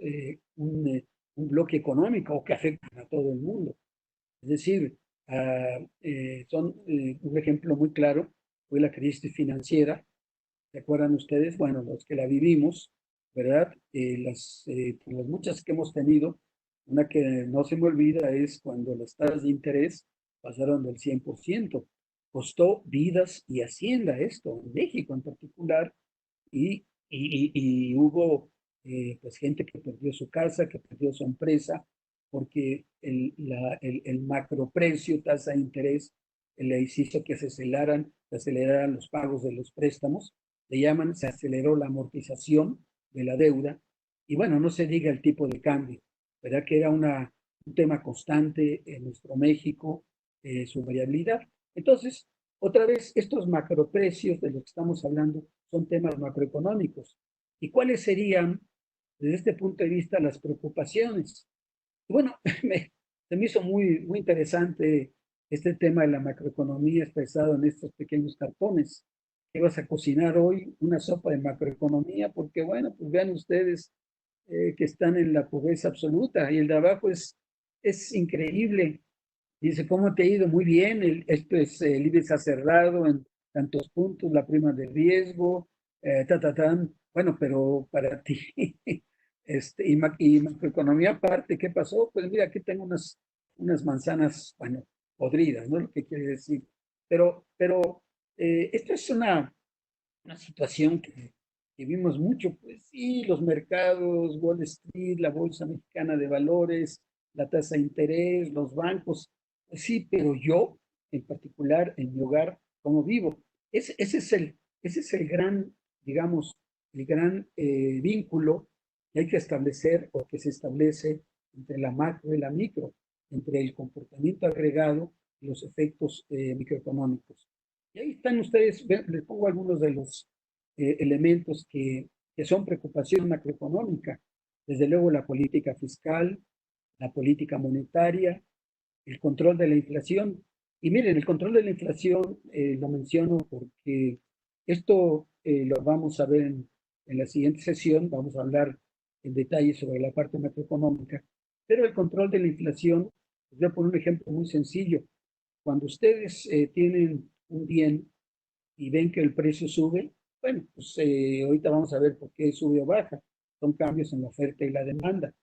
un bloque económico o que afectan a todo el mundo. Es decir, un ejemplo muy claro fue la crisis financiera. ¿Se acuerdan ustedes? Bueno, los que la vivimos, ¿verdad? Las muchas que hemos tenido, una que no se me olvida es cuando las tasas de interés pasaron del 100%. Costó vidas y hacienda esto, en México en particular, y hubo pues gente que perdió su casa, que perdió su empresa, porque el macroprecio, tasa de interés, le hizo que se aceleraran los pagos de los préstamos, le llaman, se aceleró la amortización de la deuda, y bueno, no se diga el tipo de cambio, ¿verdad? Que era un tema constante en nuestro México, su variabilidad. Entonces, otra vez, estos macroprecios de los que estamos hablando son temas macroeconómicos. ¿Y cuáles serían, desde este punto de vista, las preocupaciones? Bueno, se me hizo muy, muy interesante este tema de la macroeconomía expresado en estos pequeños cartones. ¿Qué vas a cocinar hoy? Una sopa de macroeconomía, porque bueno, pues vean ustedes que están en la pobreza absoluta y el de abajo es increíble. Dice, ¿cómo te ha ido? Muy bien, esto es el IBEX ha cerrado en tantos puntos, la prima de riesgo, tan. Bueno, pero para ti, y macroeconomía aparte, ¿qué pasó? Pues mira, aquí tengo unas manzanas, bueno, podridas, ¿no? Lo que quiere decir. Pero esto es una situación que vimos mucho, pues sí, los mercados, Wall Street, la Bolsa Mexicana de Valores, la tasa de interés, los bancos, pues sí, pero yo, en particular, en mi hogar, ¿cómo vivo? Ese es el gran, digamos, el gran vínculo que hay que establecer o que se establece entre la macro y la micro, entre el comportamiento agregado y los efectos microeconómicos. Y ahí están ustedes, les pongo algunos de los elementos que son preocupación macroeconómica. Desde luego la política fiscal, la política monetaria, el control de la inflación. Y miren, el control de la inflación lo menciono porque esto lo vamos a ver en la siguiente sesión, vamos a hablar en detalle sobre la parte macroeconómica, pero el control de la inflación, les voy a poner un ejemplo muy sencillo. Cuando ustedes tienen un bien y ven que el precio sube, bueno, pues ahorita vamos a ver por qué sube o baja. Son cambios en la oferta y la demanda.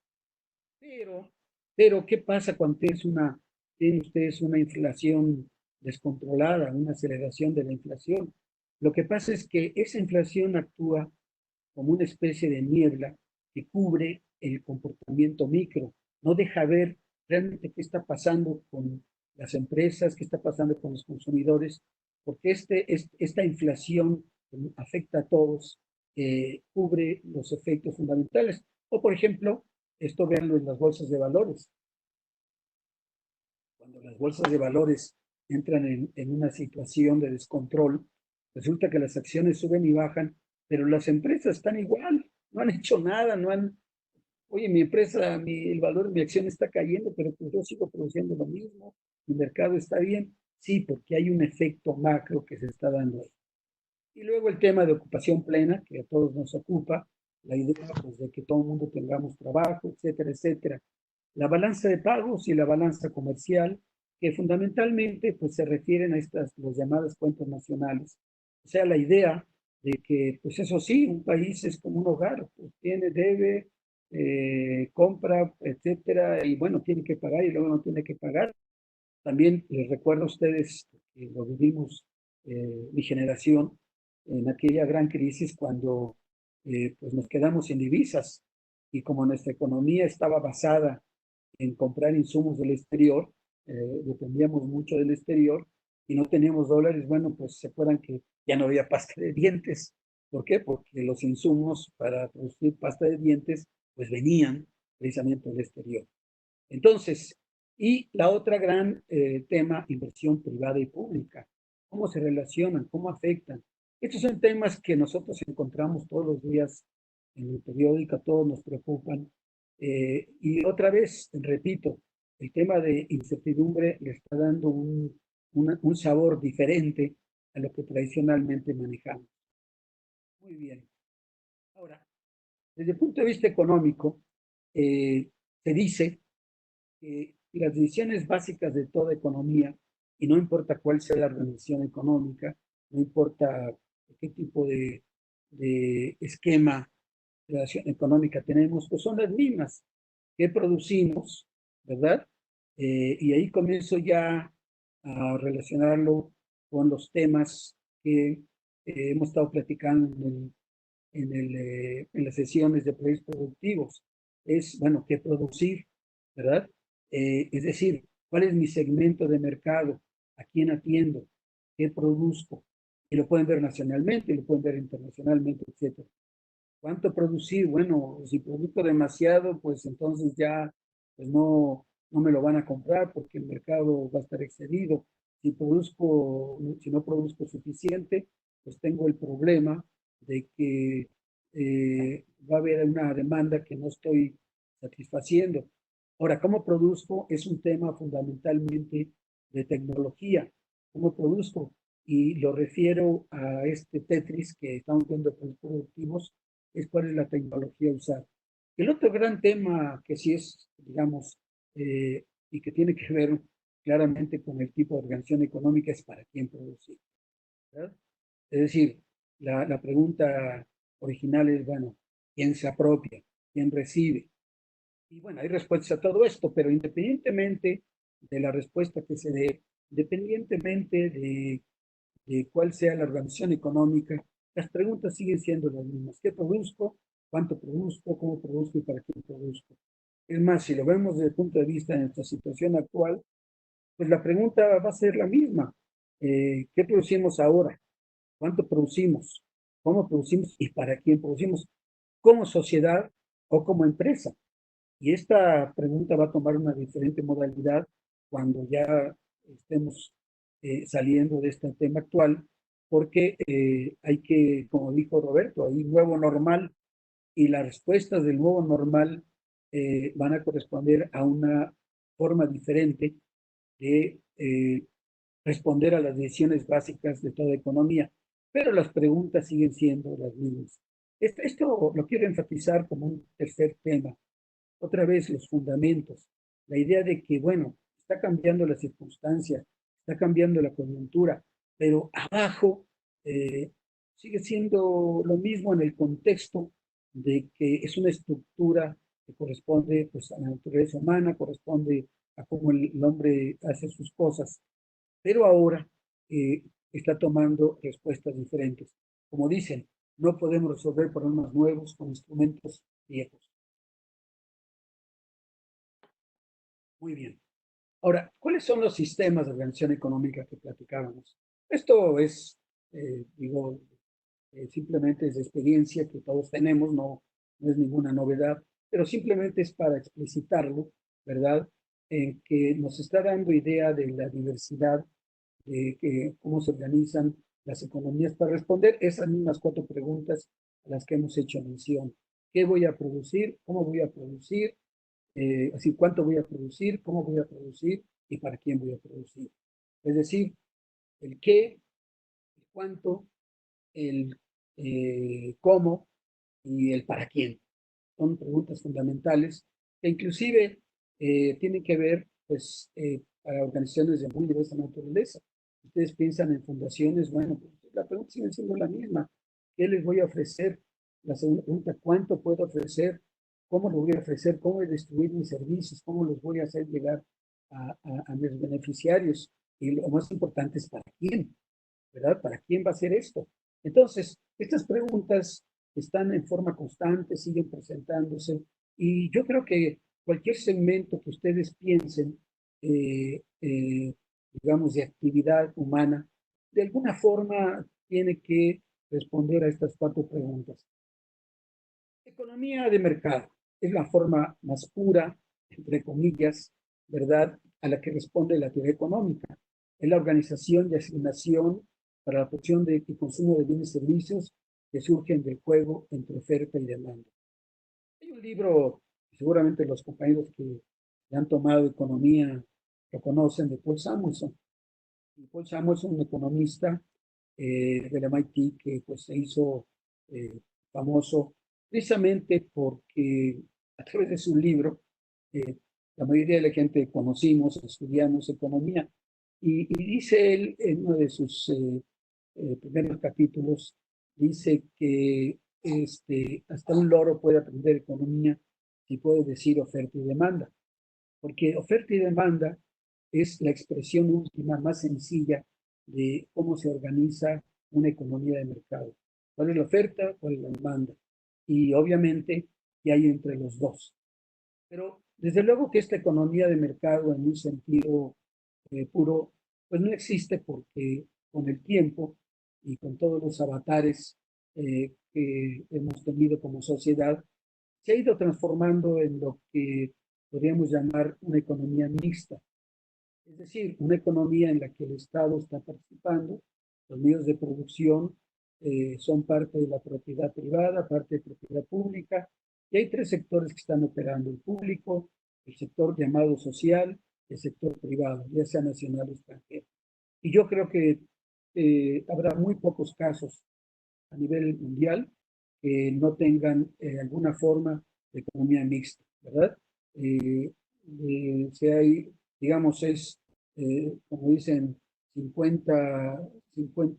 Pero, pero ¿qué pasa cuando tienen ustedes una inflación descontrolada, una aceleración de la inflación? Lo que pasa es que esa inflación actúa como una especie de niebla que cubre el comportamiento micro, no deja ver realmente qué está pasando con las empresas, qué está pasando con los consumidores, porque esta inflación afecta a todos, cubre los efectos fundamentales. O, por ejemplo, esto veanlo en las bolsas de valores. Cuando las bolsas de valores entran en una situación de descontrol, resulta que las acciones suben y bajan, pero las empresas están igual, no han hecho nada, oye, mi empresa, el valor de mi acción está cayendo, pero pues yo sigo produciendo lo mismo, mi mercado está bien. Sí, porque hay un efecto macro que se está dando ahí. Y luego el tema de ocupación plena, que a todos nos ocupa, la idea pues, de que todo el mundo tengamos trabajo, etcétera, etcétera. La balanza de pagos y la balanza comercial, que fundamentalmente pues, se refieren a las llamadas cuentas nacionales. O sea, la idea de que, pues eso sí, un país es como un hogar, pues tiene, debe, compra, etcétera, y bueno, tiene que pagar y luego no tiene que pagar. También les recuerdo a ustedes que lo vivimos mi generación en aquella gran crisis cuando pues nos quedamos sin divisas y como nuestra economía estaba basada en comprar insumos del exterior, dependíamos mucho del exterior y no teníamos dólares, bueno, pues se acuerdan que ya no había pasta de dientes. ¿Por qué? Porque los insumos para producir pasta de dientes pues venían precisamente del exterior. Entonces, y la otra gran tema, inversión privada y pública. ¿Cómo se relacionan? ¿Cómo afectan? Estos son temas que nosotros encontramos todos los días en el periódico, a todos nos preocupan. Y otra vez, repito, el tema de incertidumbre le está dando un sabor diferente a lo que tradicionalmente manejamos. Muy bien. Ahora, desde el punto de vista económico, se dice que las decisiones básicas de toda economía, y no importa cuál sea la organización económica, no importa qué tipo de esquema de relación económica tenemos, pues son las mismas que producimos, ¿verdad? Y ahí comienzo ya a relacionarlo con los temas que hemos estado platicando en las sesiones de proyectos productivos. Es, bueno, qué producir, ¿verdad? Es decir, ¿cuál es mi segmento de mercado? ¿A quién atiendo? ¿Qué produzco? Y lo pueden ver nacionalmente, lo pueden ver internacionalmente, etcétera. ¿Cuánto producir? Bueno, si produzco demasiado, pues entonces ya pues no me lo van a comprar porque el mercado va a estar excedido. Si no produzco suficiente, pues tengo el problema de que va a haber una demanda que no estoy satisfaciendo. Ahora, ¿cómo produzco? Es un tema fundamentalmente de tecnología. ¿Cómo produzco? Y lo refiero a este Tetris que estamos viendo con los productivos, es cuál es la tecnología a usar. El otro gran tema que sí es, digamos, y que tiene que ver claramente con el tipo de organización económica es para quién producir, ¿verdad? Es decir, la pregunta original es, bueno, ¿quién se apropia? ¿Quién recibe? Y bueno, hay respuestas a todo esto, pero independientemente de la respuesta que se dé, independientemente de cuál sea la organización económica, las preguntas siguen siendo las mismas. ¿Qué produzco? ¿Cuánto produzco? ¿Cómo produzco? ¿Y para qué produzco? Es más, si lo vemos desde el punto de vista de nuestra situación actual, pues la pregunta va a ser la misma. ¿Qué producimos ahora? ¿Cuánto producimos? ¿Cómo producimos? ¿Y para quién producimos? ¿Como sociedad o como empresa? Y esta pregunta va a tomar una diferente modalidad cuando ya estemos saliendo de este tema actual, porque hay que, como dijo Roberto, hay un nuevo normal y las respuestas del nuevo normal van a corresponder a una forma diferente de responder a las decisiones básicas de toda economía, pero las preguntas siguen siendo las mismas. Esto lo quiero enfatizar como un tercer tema. Otra vez los fundamentos, la idea de que, bueno, está cambiando la circunstancia, está cambiando la coyuntura, pero abajo sigue siendo lo mismo en el contexto de que es una estructura que corresponde pues, a la naturaleza humana, corresponde a cómo el hombre hace sus cosas, pero ahora está tomando respuestas diferentes. Como dicen, no podemos resolver problemas nuevos con instrumentos viejos. Muy bien. Ahora, ¿cuáles son los sistemas de organización económica que platicábamos? Esto es, digo, simplemente es de experiencia que todos tenemos, no es ninguna novedad, pero simplemente es para explicitarlo, ¿verdad? En que nos está dando idea de la diversidad, de cómo se organizan las economías para responder esas mismas cuatro preguntas a las que hemos hecho mención. ¿Qué voy a producir? ¿Cómo voy a producir? Así, cuánto voy a producir, cómo voy a producir y para quién voy a producir. Es decir, el qué, el cuánto, el cómo y el para quién. Son preguntas fundamentales que inclusive tienen que ver, pues, para organizaciones de muy diversa naturaleza. Ustedes piensan en fundaciones, bueno, pues, la pregunta sigue siendo la misma. ¿Qué les voy a ofrecer? La segunda pregunta, ¿cuánto puedo ofrecer? ¿Cómo lo voy a ofrecer? ¿Cómo voy a distribuir mis servicios? ¿Cómo los voy a hacer llegar a mis beneficiarios? Y lo más importante es para quién, ¿verdad? ¿Para quién va a ser esto? Entonces, estas preguntas están en forma constante, siguen presentándose, y yo creo que cualquier segmento que ustedes piensen, eh, eh, digamos, de actividad humana, de alguna forma tiene que responder a estas cuatro preguntas. Economía de mercado es la forma más pura, entre comillas, ¿verdad?, a la que responde la teoría económica. Es la organización y asignación para la producción y consumo de bienes y servicios que surgen del juego entre oferta y demanda. Hay un libro, seguramente los compañeros que han tomado economía lo conocen, de Paul Samuelson. Y Paul Samuelson, un economista del MIT que pues, se hizo famoso precisamente porque a través de su libro la mayoría de la gente conocimos, estudiamos economía. Y dice él en uno de sus primeros capítulos, dice que hasta un loro puede aprender economía si puede decir oferta y demanda, porque oferta y demanda es la expresión última más sencilla de cómo se organiza una economía de mercado. ¿Cuál es la oferta? ¿Cuál es la demanda? Y obviamente, ¿qué hay entre los dos? Pero desde luego que esta economía de mercado en un sentido puro, pues no existe porque con el tiempo y con todos los avatares que hemos tenido como sociedad, se ha ido transformando en lo que podríamos llamar una economía mixta. Es decir, una economía en la que el Estado está participando, los medios de producción son parte de la propiedad privada, parte de propiedad pública, y hay tres sectores que están operando: el público, el sector llamado social, el sector privado, ya sea nacional o extranjero. Y yo creo que habrá muy pocos casos a nivel mundial que no tengan alguna forma de economía mixta, ¿verdad? Si hay, digamos, como dicen, 50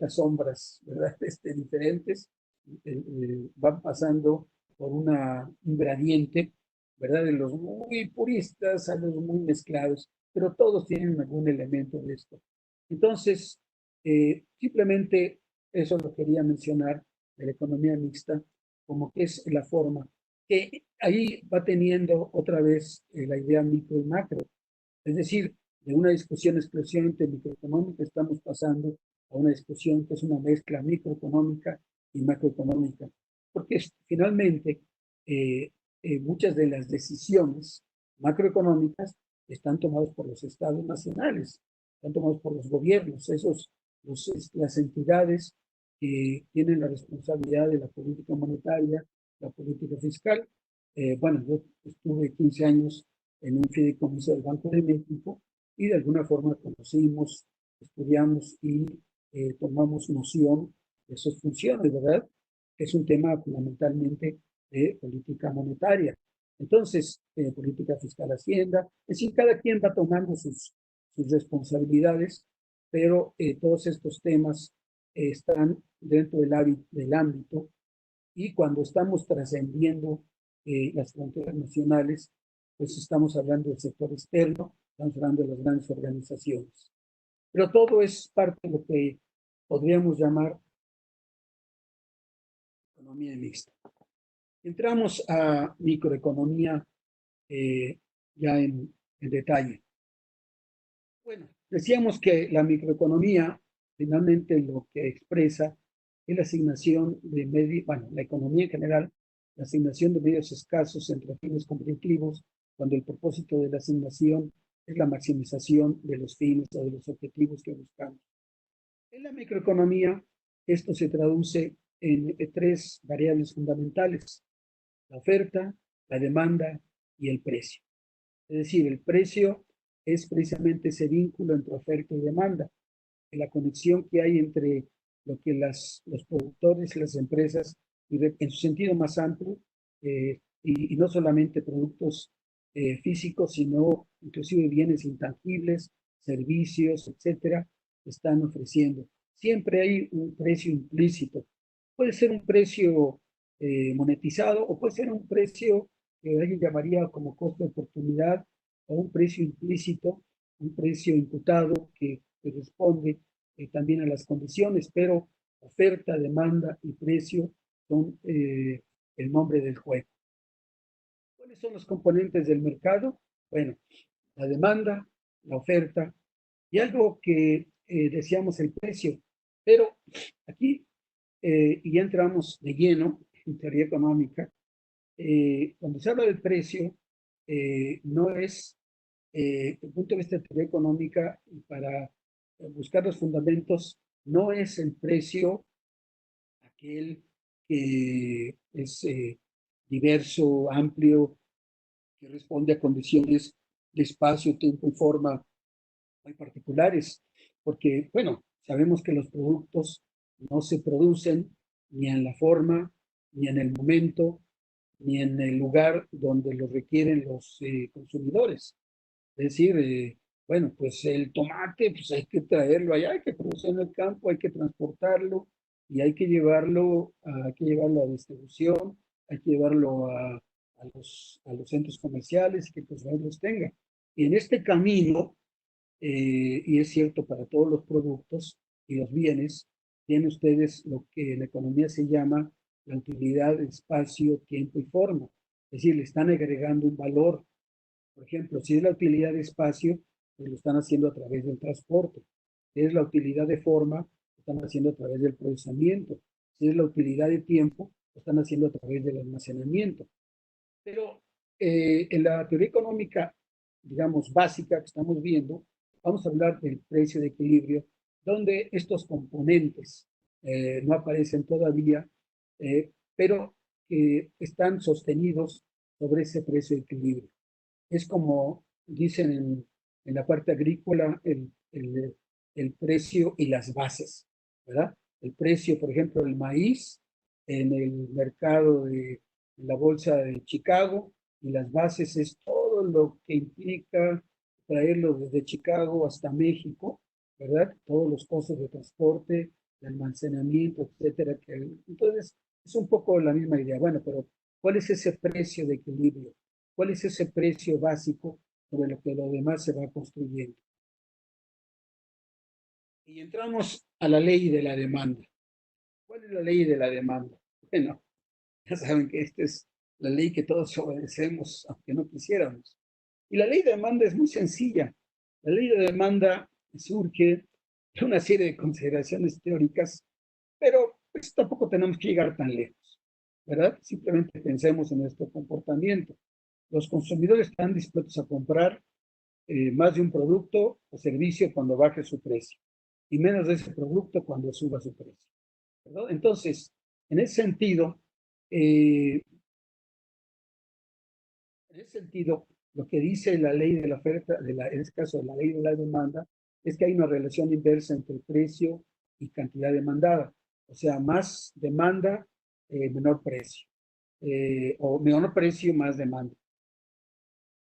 sombras, ¿verdad? Diferentes, van pasando por un gradiente, ¿verdad? De los muy puristas a los muy mezclados, pero todos tienen algún elemento de esto. Entonces, simplemente eso lo quería mencionar de la economía mixta, como que es la forma que ahí va teniendo otra vez la idea micro y macro. Es decir, de una discusión exclusivamente microeconómica estamos pasando a una discusión que es una mezcla microeconómica y macroeconómica, porque finalmente muchas de las decisiones macroeconómicas están tomadas por los estados nacionales, están tomadas por los gobiernos, las entidades que tienen la responsabilidad de la política monetaria, la política fiscal. Bueno, yo estuve 15 años en un fideicomiso del Banco de México y de alguna forma conocimos, estudiamos y tomamos noción de sus funciones, ¿verdad? Es un tema fundamentalmente de política monetaria. Entonces, política fiscal, hacienda, es decir, cada quien va tomando sus responsabilidades, pero todos estos temas están dentro del ámbito, y cuando estamos trascendiendo las fronteras nacionales, pues estamos hablando del sector externo, estamos hablando de las grandes organizaciones. Pero todo es parte de lo que podríamos llamar economía mixta. Entramos a microeconomía ya en detalle. Bueno, decíamos que la microeconomía finalmente lo que expresa es la asignación de medios, bueno, la economía en general, la asignación de medios escasos entre fines competitivos, cuando el propósito de la asignación es la maximización de los fines o de los objetivos que buscamos. En la microeconomía, esto se traduce en tres variables fundamentales: la oferta, la demanda y el precio. Es decir, el precio es precisamente ese vínculo entre oferta y demanda, la conexión que hay entre lo que los productores, las empresas, y en su sentido más amplio, y no solamente productos físicos, sino inclusive bienes intangibles, servicios, etcétera, están ofreciendo. Siempre hay un precio implícito. Puede ser un precio monetizado o puede ser un precio que alguien llamaría como costo de oportunidad, o un precio implícito, un precio imputado que responde también a las condiciones, pero oferta, demanda y precio son el nombre del juego. ¿Cuáles son los componentes del mercado? Bueno, la demanda, la oferta y algo que decíamos, el precio. Pero aquí, y ya entramos de lleno en teoría económica, cuando se habla del precio, no es, desde el punto de vista de teoría económica, para buscar los fundamentos, no es el precio aquel que es diverso, amplio, que responde a condiciones de espacio, tiempo y forma muy particulares, porque, bueno, sabemos que los productos no se producen ni en la forma, ni en el momento, ni en el lugar donde lo requieren los consumidores. Es decir, bueno, pues el tomate, pues hay que traerlo allá, hay que producirlo en el campo, hay que transportarlo y hay que llevarlo a distribución, hay que llevarlo a los centros comerciales que pues los tenga. Y en este camino, y es cierto para todos los productos y los bienes, tienen ustedes lo que en la economía se llama la utilidad de espacio, tiempo y forma. Es decir, le están agregando un valor. Por ejemplo, si es la utilidad de espacio, pues lo están haciendo a través del transporte. Si es la utilidad de forma, lo están haciendo a través del procesamiento. Si es la utilidad de tiempo, lo están haciendo a través del almacenamiento. Pero en la teoría económica, digamos, básica que estamos viendo, vamos a hablar del precio de equilibrio, donde estos componentes no aparecen todavía, pero que están sostenidos sobre ese precio de equilibrio. Es como dicen en la parte agrícola, el precio y las bases, ¿verdad? El precio, por ejemplo, del maíz en el mercado de la bolsa de Chicago, y las bases es todo lo que implica traerlo desde Chicago hasta México, ¿verdad? Todos los costos de transporte, de almacenamiento, etcétera. Entonces, es un poco la misma idea. Bueno, pero ¿cuál es ese precio de equilibrio? ¿Cuál es ese precio básico sobre lo que lo demás se va construyendo? Y entramos a la ley de la demanda. ¿Cuál es la ley de la demanda? Bueno, ya saben que esta es la ley que todos obedecemos, aunque no quisiéramos. Y la ley de demanda es muy sencilla. La ley de demanda surge de una serie de consideraciones teóricas, pero pues, tampoco tenemos que llegar tan lejos, ¿verdad? Simplemente pensemos en nuestro comportamiento. Los consumidores están dispuestos a comprar más de un producto o servicio cuando baje su precio y menos de ese producto cuando suba su precio, ¿verdad? Entonces, en ese sentido, eh, lo que dice la ley de la oferta, en este caso la ley de la demanda, es que hay una relación inversa entre el precio y cantidad demandada. O sea, más demanda, menor precio. O menor precio, más demanda.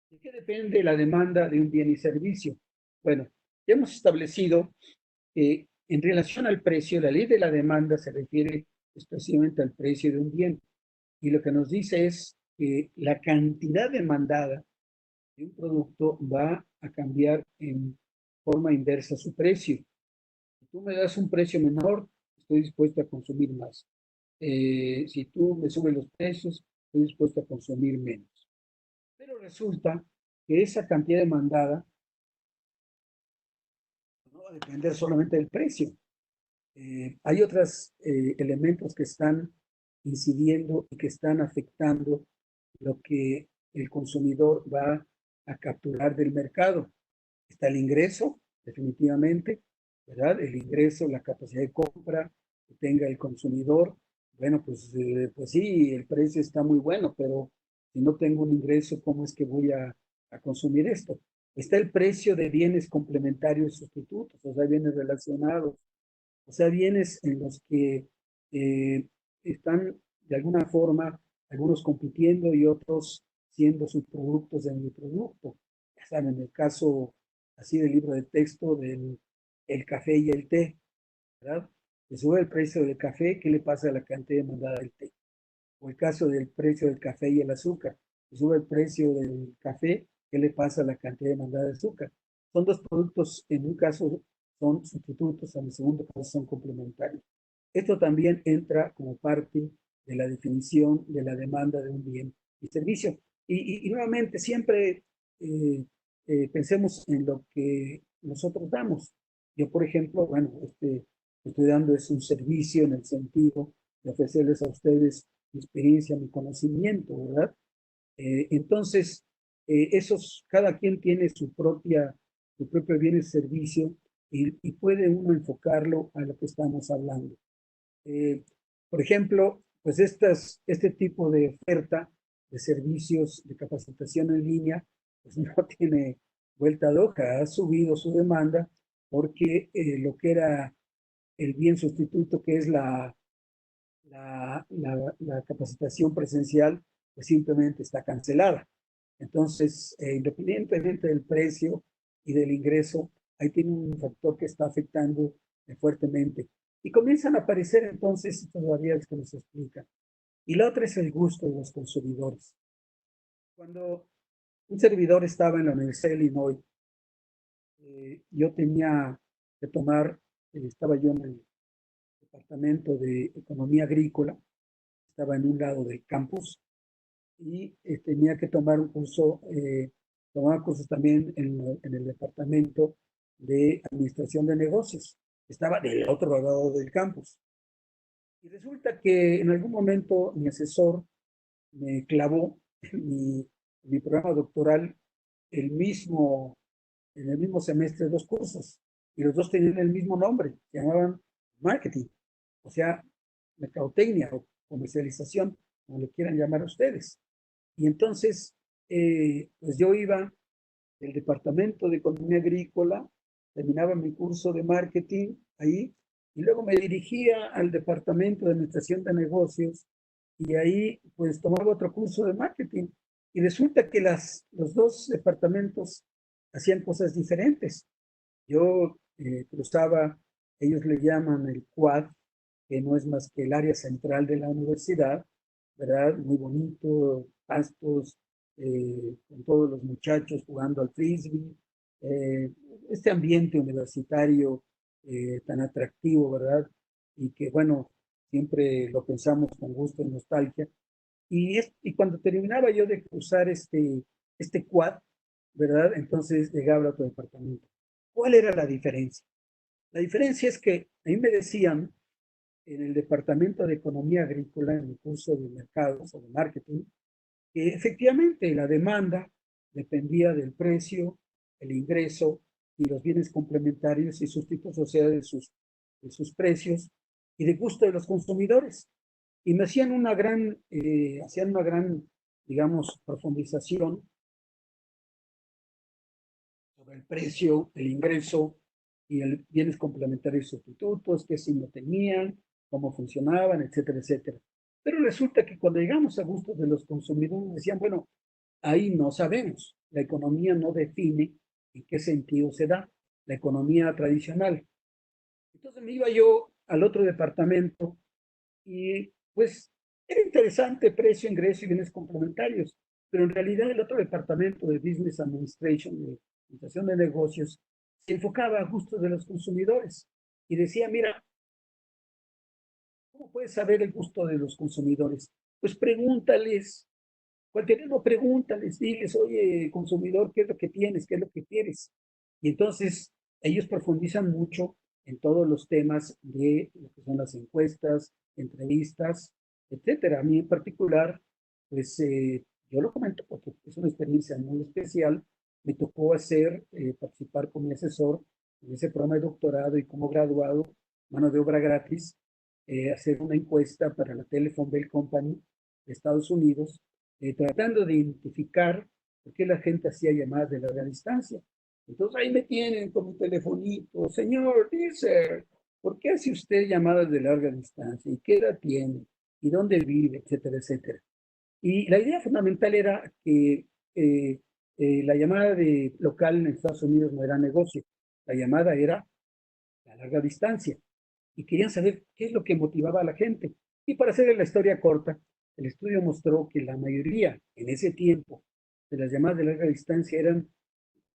¿De qué depende la demanda de un bien y servicio? Bueno, ya hemos establecido que en relación al precio, la ley de la demanda se refiere exclusivamente al precio de un bien. Y lo que nos dice es que la cantidad demandada de un producto va a cambiar en forma inversa a su precio. Si tú me das un precio menor, estoy dispuesto a consumir más. Si tú me subes los precios, estoy dispuesto a consumir menos. Pero resulta que esa cantidad demandada no va a depender solamente del precio. Hay otros elementos que están incidiendo y que están afectando lo que el consumidor va a capturar del mercado. Está el ingreso, definitivamente, ¿verdad? El ingreso, la capacidad de compra que tenga el consumidor. Bueno, pues sí, el precio está muy bueno, pero si no tengo un ingreso, ¿cómo es que voy a consumir esto? Está el precio de bienes complementarios y sustitutos, o sea, bienes relacionados, o sea, bienes en los que están de alguna forma algunos compitiendo y otros siendo subproductos de mi producto. Ya saben, en el caso así del libro de texto del el café y el té, ¿verdad? Se sube el precio del café, ¿qué le pasa a la cantidad demandada del té? O el caso del precio del café y el azúcar. Se sube el precio del café, ¿qué le pasa a la cantidad demandada de azúcar? Son dos productos, en un caso son sustitutos, en el segundo caso son complementarios. Esto también entra como parte de la definición de la demanda de un bien y servicio. Y nuevamente, siempre pensemos en lo que nosotros damos. Yo, por ejemplo, bueno, estoy dando es un servicio en el sentido de ofrecerles a ustedes mi experiencia, mi conocimiento, ¿verdad? Entonces, cada quien tiene su propio bien y servicio y puede uno enfocarlo a lo que estamos hablando. Por ejemplo, pues este tipo de oferta de servicios de capacitación en línea, pues no tiene vuelta de hoja, ha subido su demanda porque lo que era el bien sustituto, que es la capacitación presencial, pues simplemente está cancelada. Entonces, independientemente del precio y del ingreso, ahí tiene un factor que está afectando fuertemente. Y comienzan a aparecer entonces estas variables que nos explican. Y la otra es el gusto de los consumidores. Cuando un servidor estaba en la Universidad de Illinois, yo tenía que tomar, estaba yo en el departamento de economía agrícola, estaba en un lado del campus y tenía que tomar un curso, tomaba cursos también en el departamento de administración de negocios. Estaba del otro lado del campus. Y resulta que en algún momento mi asesor me clavó mi programa doctoral el mismo, en el mismo semestre dos cursos. Y los dos tenían el mismo nombre, se llamaban marketing, o sea, mercadotecnia o comercialización, como le quieran llamar ustedes. Y entonces, pues yo iba del departamento de economía agrícola, terminaba mi curso de marketing ahí, y luego me dirigía al departamento de administración de negocios, y ahí pues tomaba otro curso de marketing. Y resulta que los dos departamentos hacían cosas diferentes. Yo cruzaba, ellos le llaman el quad, que no es más que el área central de la universidad, ¿verdad? Muy bonito, pastos, con todos los muchachos jugando al frisbee, este ambiente universitario tan atractivo, ¿verdad? Y que, bueno, siempre lo pensamos con gusto y nostalgia. Y cuando terminaba yo de cruzar este quad, ¿verdad? Entonces llegaba a otro departamento. ¿Cuál era la diferencia? La diferencia es que a mí me decían en el departamento de economía agrícola, en el curso de mercados o de marketing, que efectivamente la demanda dependía del precio, el ingreso y los bienes complementarios y sustitutos, o sea, de sus precios y de gusto de los consumidores. Y me hacían una gran, digamos, profundización sobre el precio, el ingreso y el bienes complementarios sustitutos, qué signo tenían, cómo funcionaban, etcétera, etcétera. Pero resulta que cuando llegamos a gustos de los consumidores decían, bueno, ahí no sabemos. La economía no define en qué sentido se da la economía tradicional. Entonces me iba yo al otro departamento y pues era interesante precio, ingreso y bienes complementarios, pero en realidad el otro departamento de Business Administration, de Administración de Negocios, se enfocaba a gustos de los consumidores y decía, mira, ¿cómo puedes saber el gusto de los consumidores? Pues pregúntales, cualquier no pregúntales, diles, oye, consumidor, ¿qué es lo que tienes? ¿Qué es lo que quieres? Y entonces ellos profundizan mucho en todos los temas de lo que son las encuestas, entrevistas, etcétera. A mí en particular, pues yo lo comento porque es una experiencia muy especial. Me tocó participar con mi asesor en ese programa de doctorado y como graduado, mano de obra gratis, hacer una encuesta para la Telephone Bell Company de Estados Unidos, tratando de identificar por qué la gente hacía llamadas de larga distancia. Entonces ahí me tienen con mi telefonito, señor, dice, ¿por qué hace usted llamadas de larga distancia? ¿Y qué edad tiene? ¿Y dónde vive? Etcétera, etcétera. Y la idea fundamental era que la llamada de local en Estados Unidos no era negocio, la llamada era a larga distancia. Y querían saber qué es lo que motivaba a la gente. Y para hacer la historia corta, el estudio mostró que la mayoría en ese tiempo de las llamadas de larga distancia eran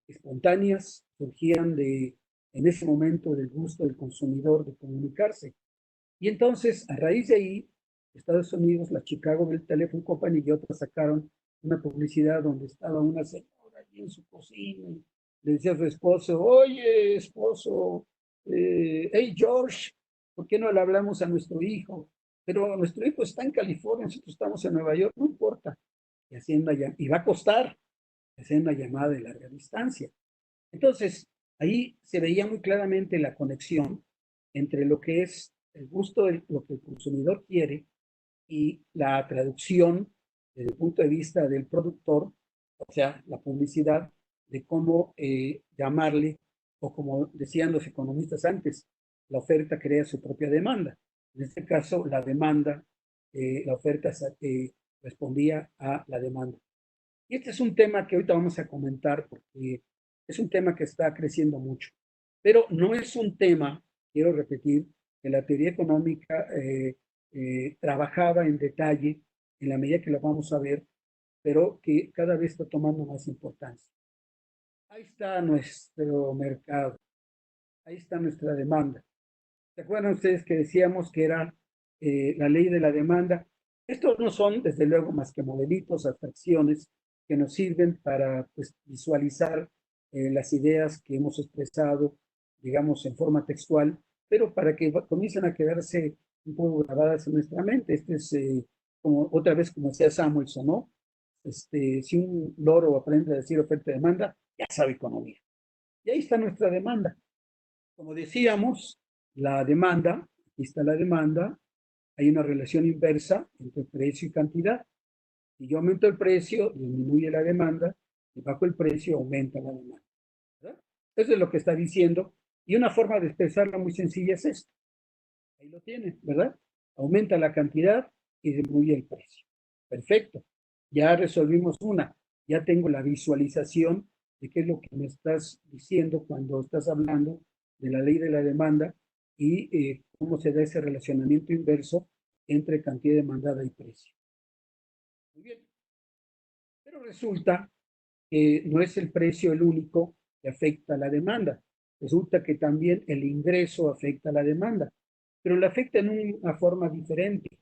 espontáneas, surgían en ese momento del gusto del consumidor de comunicarse. Y entonces, a raíz de ahí, Estados Unidos, la Chicago Bell Telephone Company y otras sacaron una publicidad donde estaba una señora allí en su cocina y le decía a su esposo, oye, esposo, hey George, ¿por qué no le hablamos a nuestro hijo? Pero nuestro hijo está en California, nosotros estamos en Nueva York, no importa. Y, y va a costar hacer una llamada de larga distancia. Entonces, Ahí se veía muy claramente la conexión entre lo que es el gusto de lo que el consumidor quiere y la traducción desde el punto de vista del productor, o sea, la publicidad, de cómo llamarle, o como decían los economistas antes, la oferta crea su propia demanda. En este caso, la demanda, la oferta respondía a la demanda. Y este es un tema que ahorita vamos a comentar porque es un tema que está creciendo mucho. Pero no es un tema, quiero repetir, que la teoría económica trabajaba en detalle en la medida que lo vamos a ver, pero que cada vez está tomando más importancia. Ahí está nuestro mercado, ahí está nuestra demanda. ¿Se acuerdan ustedes que decíamos que era la ley de la demanda? Estos no son, desde luego, más que modelitos, abstracciones que nos sirven para pues, visualizar las ideas que hemos expresado, digamos, en forma textual, pero para que comiencen a quedarse un poco grabadas en nuestra mente. Este es, como otra vez, como decía Samuelson, ¿no? Si un loro aprende a decir oferta y demanda, ya sabe economía. Y ahí está nuestra demanda. Como decíamos, la demanda, aquí está la demanda, hay una relación inversa entre precio y cantidad. Si yo aumento el precio, disminuye la demanda, y bajo el precio, aumenta la demanda. ¿Verdad? Eso es lo que está diciendo. Y una forma de expresarla muy sencilla es esta. Ahí lo tiene, ¿verdad? Aumenta la cantidad y disminuye el precio. Perfecto. Ya resolvimos una. Ya tengo la visualización de qué es lo que me estás diciendo cuando estás hablando de la ley de la demanda y cómo se da ese relacionamiento inverso entre cantidad demandada y precio. Muy bien. Pero resulta que no es el precio el único que afecta a la demanda. Resulta que también el ingreso afecta a la demanda, pero la afecta en una forma diferente.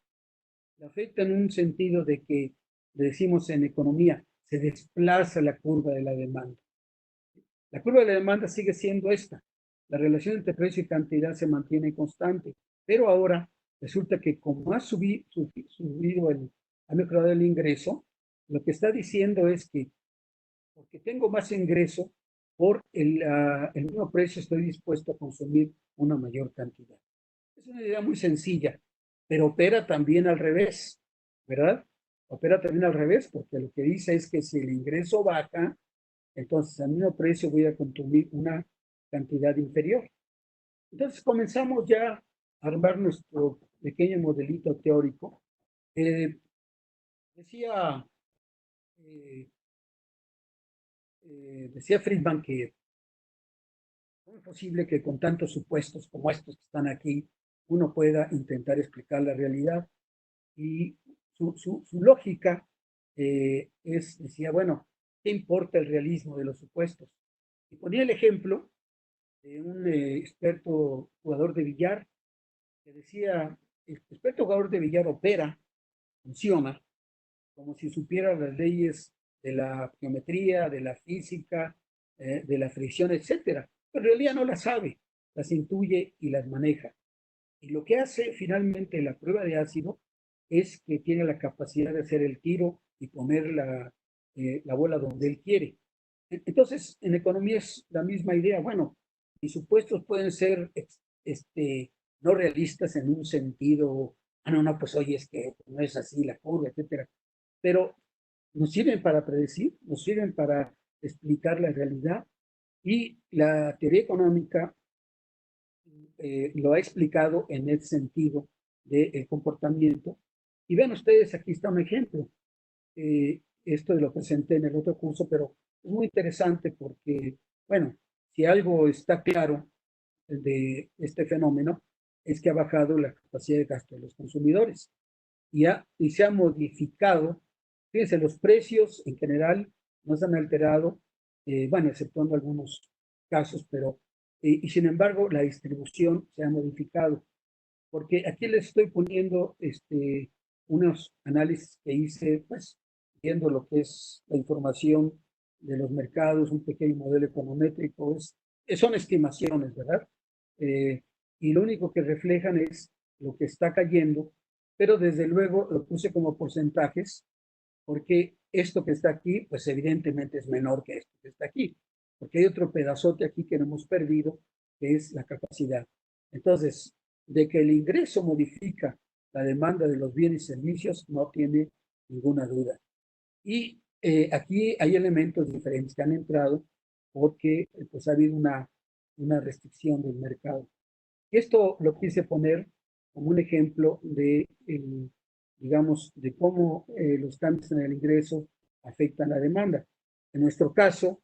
La afecta en un sentido de que, decimos en economía, se desplaza la curva de la demanda. La curva de la demanda sigue siendo esta. La relación entre precio y cantidad se mantiene constante, pero ahora resulta que como ha mejorado el ingreso, lo que está diciendo es que porque tengo más ingreso, por el mismo precio estoy dispuesto a consumir una mayor cantidad. Es una idea muy sencilla, pero opera también al revés, ¿verdad? Opera también al revés, porque lo que dice es que si el ingreso baja, entonces al mismo precio voy a consumir una cantidad inferior. Entonces comenzamos ya a armar nuestro pequeño modelito teórico. Decía eh, decía Friedman que no es posible que con tantos supuestos como estos que están aquí, uno pueda intentar explicar la realidad. Y su lógica decía, bueno, ¿qué importa el realismo de los supuestos? Y ponía el ejemplo de un experto jugador de billar que decía, el experto jugador de billar opera, funciona, como si supiera las leyes de la geometría, de la física, de la fricción, etcétera. Pero en realidad no las sabe, las intuye y las maneja. Y lo que hace finalmente la prueba de ácido es que tiene la capacidad de hacer el tiro y poner la bola donde él quiere. Entonces, en economía es la misma idea. Bueno, mis supuestos pueden ser no realistas en un sentido, no, pues oye, es que no es así la curva, etcétera. Pero nos sirven para predecir, nos sirven para explicar la realidad y la teoría económica lo ha explicado en el sentido del comportamiento. Y vean ustedes, aquí está un ejemplo. Esto lo presenté en el otro curso, pero es muy interesante porque, bueno, si algo está claro de este fenómeno, es que ha bajado la capacidad de gasto de los consumidores y se ha modificado. Fíjense, los precios en general no se han alterado, bueno, exceptuando algunos casos, pero, y sin embargo, la distribución se ha modificado. Porque aquí les estoy poniendo unos análisis que hice, pues, viendo lo que es la información de los mercados, un pequeño modelo econométrico, son estimaciones, ¿verdad? Y lo único que reflejan es lo que está cayendo, pero desde luego lo puse como porcentajes, porque esto que está aquí, pues evidentemente es menor que esto que está aquí. porque hay otro pedazote aquí que no hemos perdido, que es la capacidad. Entonces, de que el ingreso modifica la demanda de los bienes y servicios, no tiene ninguna duda. Y aquí hay elementos diferentes que han entrado porque pues, ha habido una restricción del mercado. Y esto lo quise poner como un ejemplo de, digamos, de cómo los cambios en el ingreso afectan la demanda. En nuestro caso,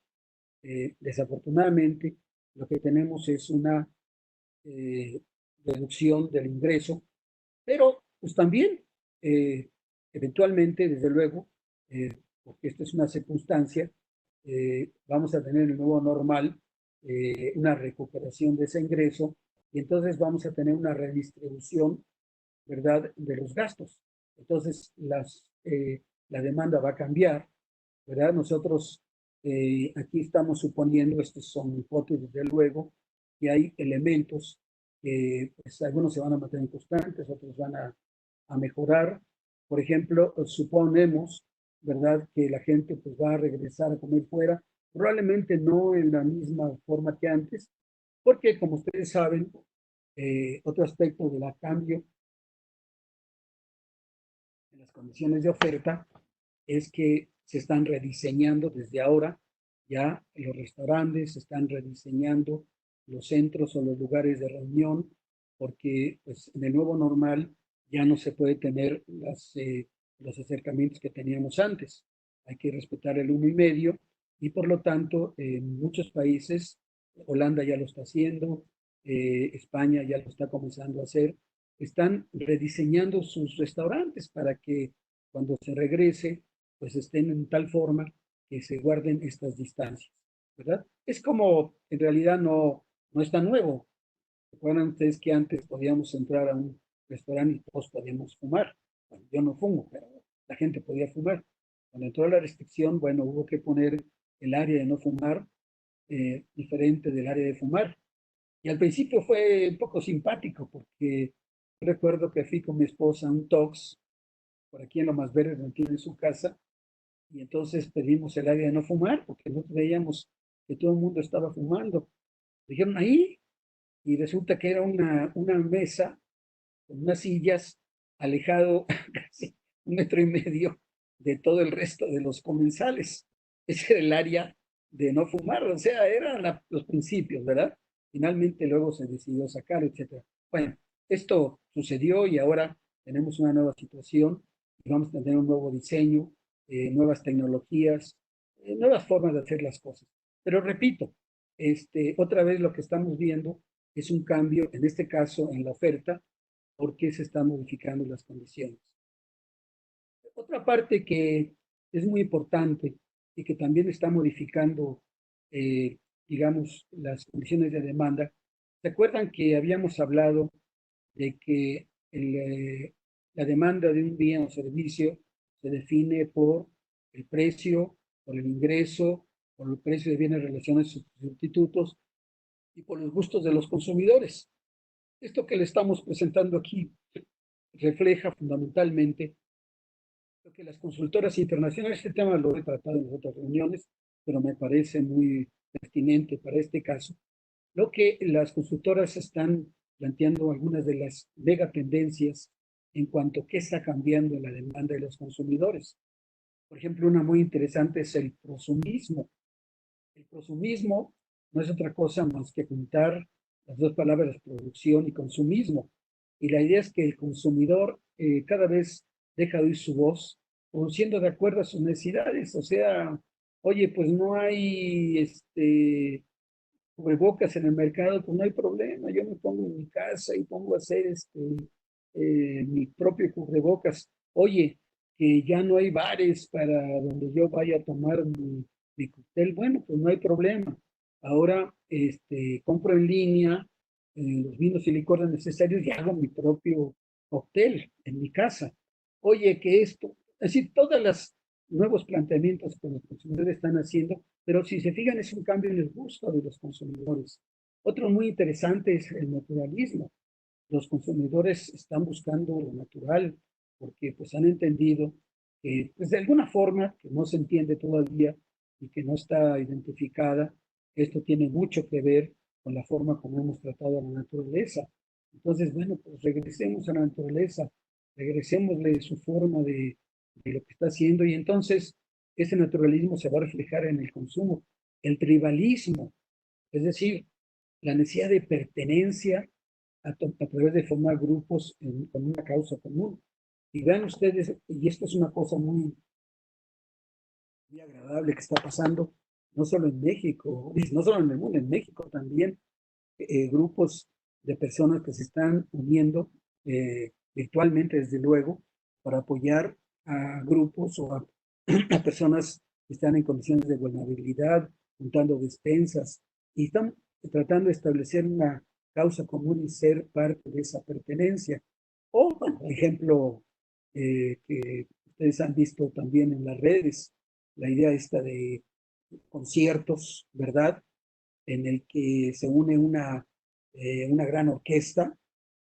desafortunadamente, lo que tenemos es una eh, reducción del ingreso, pero pues también, eventualmente, desde luego, porque esta es una circunstancia, vamos a tener el nuevo normal, una recuperación de ese ingreso, y entonces vamos a tener una redistribución, ¿verdad?, de los gastos. Entonces, la demanda va a cambiar, ¿verdad? Nosotros aquí estamos suponiendo, estas son hipótesis, desde luego, que hay elementos que pues, algunos se van a mantener constantes, otros van a mejorar. Por ejemplo, suponemos, ¿verdad?, que la gente pues, va a regresar a comer fuera, probablemente no en la misma forma que antes, porque como ustedes saben, otro aspecto del cambio en las condiciones de oferta es que se están rediseñando desde ahora ya los restaurantes, se están rediseñando los centros o los lugares de reunión, porque pues, en el nuevo normal ya no se puede tener los acercamientos que teníamos antes. Hay que respetar el 1,5 y por lo tanto en muchos países, Holanda ya lo está haciendo, España ya lo está comenzando a hacer, están rediseñando sus restaurantes para que cuando se regrese, pues estén en tal forma que se guarden estas distancias, ¿verdad? Es como, en realidad no es tan nuevo. Recuerdan ustedes que antes podíamos entrar a un restaurante y todos podíamos fumar. Bueno, yo no fumo, pero la gente podía fumar. Cuando entró la restricción, bueno, hubo que poner el área de no fumar diferente del área de fumar. Y al principio fue un poco simpático porque recuerdo que fui con mi esposa a un Tox por aquí en Lomas Verdes, donde tiene su casa, y entonces pedimos el área de no fumar porque nosotros veíamos que todo el mundo estaba fumando. Dijeron ahí, y resulta que era una mesa con unas sillas alejado casi 1,5 metros de todo el resto de los comensales. Ese era el área de no fumar, o sea, eran los principios, ¿verdad? Finalmente luego se decidió sacar, etcétera. Bueno, esto sucedió y ahora tenemos una nueva situación y vamos a tener un nuevo diseño, nuevas tecnologías, nuevas formas de hacer las cosas. Pero repito, otra vez lo que estamos viendo es un cambio, en este caso en la oferta, porque se están modificando las condiciones. Otra parte que es muy importante y que también está modificando, digamos, las condiciones de demanda. ¿Se acuerdan que habíamos hablado de que la demanda de un bien o servicio se define por el precio, por el ingreso, por el precio de bienes, relaciones, sustitutos y por los gustos de los consumidores? Esto que le estamos presentando aquí refleja fundamentalmente lo que las consultoras internacionales, este tema lo he tratado en otras reuniones, pero me parece muy pertinente para este caso, lo que las consultoras están planteando algunas de las mega tendencias en cuanto a qué está cambiando en la demanda de los consumidores. Por ejemplo, una muy interesante es el prosumismo. El prosumismo no es otra cosa más que juntar las dos palabras producción y consumismo. Y la idea es que el consumidor cada vez deja de oír su voz, produciendo de acuerdo a sus necesidades. O sea, oye, pues no hay cubrebocas en el mercado, pues no hay problema. Yo me pongo en mi casa y pongo a hacer mi propio cubrebocas. Oye, que ya no hay bares para donde yo vaya a tomar mi cóctel, bueno, pues no hay problema. Ahora compro en línea los vinos y licores necesarios y hago mi propio cóctel en mi casa. Oye, que esto, es decir, todas las nuevos planteamientos que los consumidores están haciendo, pero si se fijan es un cambio en el gusto de los consumidores. Otro muy interesante es el naturalismo. Los consumidores están buscando lo natural porque pues han entendido que pues de alguna forma que no se entiende todavía y que no está identificada, Esto tiene mucho que ver con la forma como hemos tratado a la naturaleza. Entonces, bueno, pues regresemos a la naturaleza, regresémosle su forma de lo que está haciendo y entonces ese naturalismo se va a reflejar en el consumo. El tribalismo, es decir, la necesidad de pertenencia a través de formar grupos con una causa común. Y vean ustedes, y esto es una cosa muy agradable que está pasando, no solo en México, no solo en el mundo, en México también, grupos de personas que se están uniendo virtualmente, desde luego, para apoyar a grupos o a personas que están en condiciones de vulnerabilidad, juntando despensas, y están tratando de establecer una causa común y ser parte de esa pertenencia. O, bueno, por ejemplo, que ustedes han visto también en las redes, la idea esta de conciertos, ¿verdad? En el que se une una gran orquesta,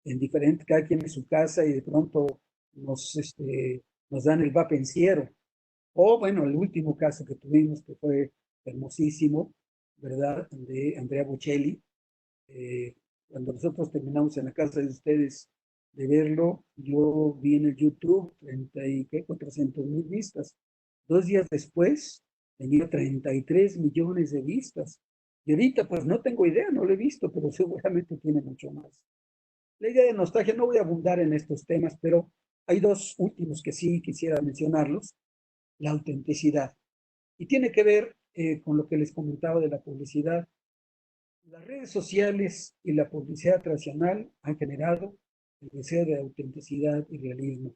en diferente, cada quien en su casa, y de pronto nos dan el va pensiero. O bueno, el último caso que tuvimos, que fue hermosísimo, ¿verdad? De Andrea Bocelli. Cuando nosotros terminamos en la casa de ustedes de verlo, yo vi en el YouTube 400,000 vistas. 2 días después tenía 33 millones de vistas. Y ahorita pues no tengo idea, no lo he visto, pero seguramente tiene mucho más. La idea de nostalgia, no voy a abundar en estos temas, pero hay dos últimos que sí quisiera mencionarlos. La autenticidad. Y tiene que ver con lo que les comentaba de la publicidad. Las redes sociales y la publicidad tradicional han generado el deseo de autenticidad y realismo.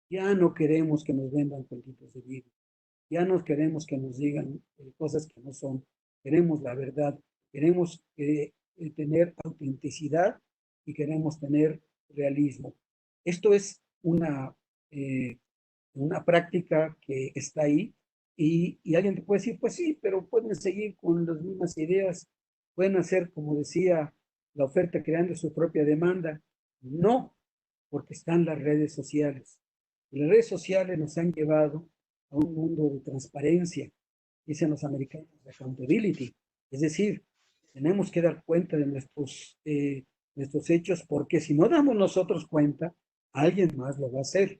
Ya no queremos que nos vendan cuentitos de vida. Ya no queremos que nos digan cosas que no son. Queremos la verdad. Queremos tener autenticidad y queremos tener realismo. Esto es una práctica que está ahí y alguien te puede decir, pues sí, pero pueden seguir con las mismas ideas, pueden hacer, como decía, la oferta creando su propia demanda. No, porque están las redes sociales. Y las redes sociales nos han llevado a un mundo de transparencia, dicen los americanos, de accountability. Es decir, tenemos que dar cuenta de nuestros hechos, porque si no damos nosotros cuenta, alguien más lo va a hacer.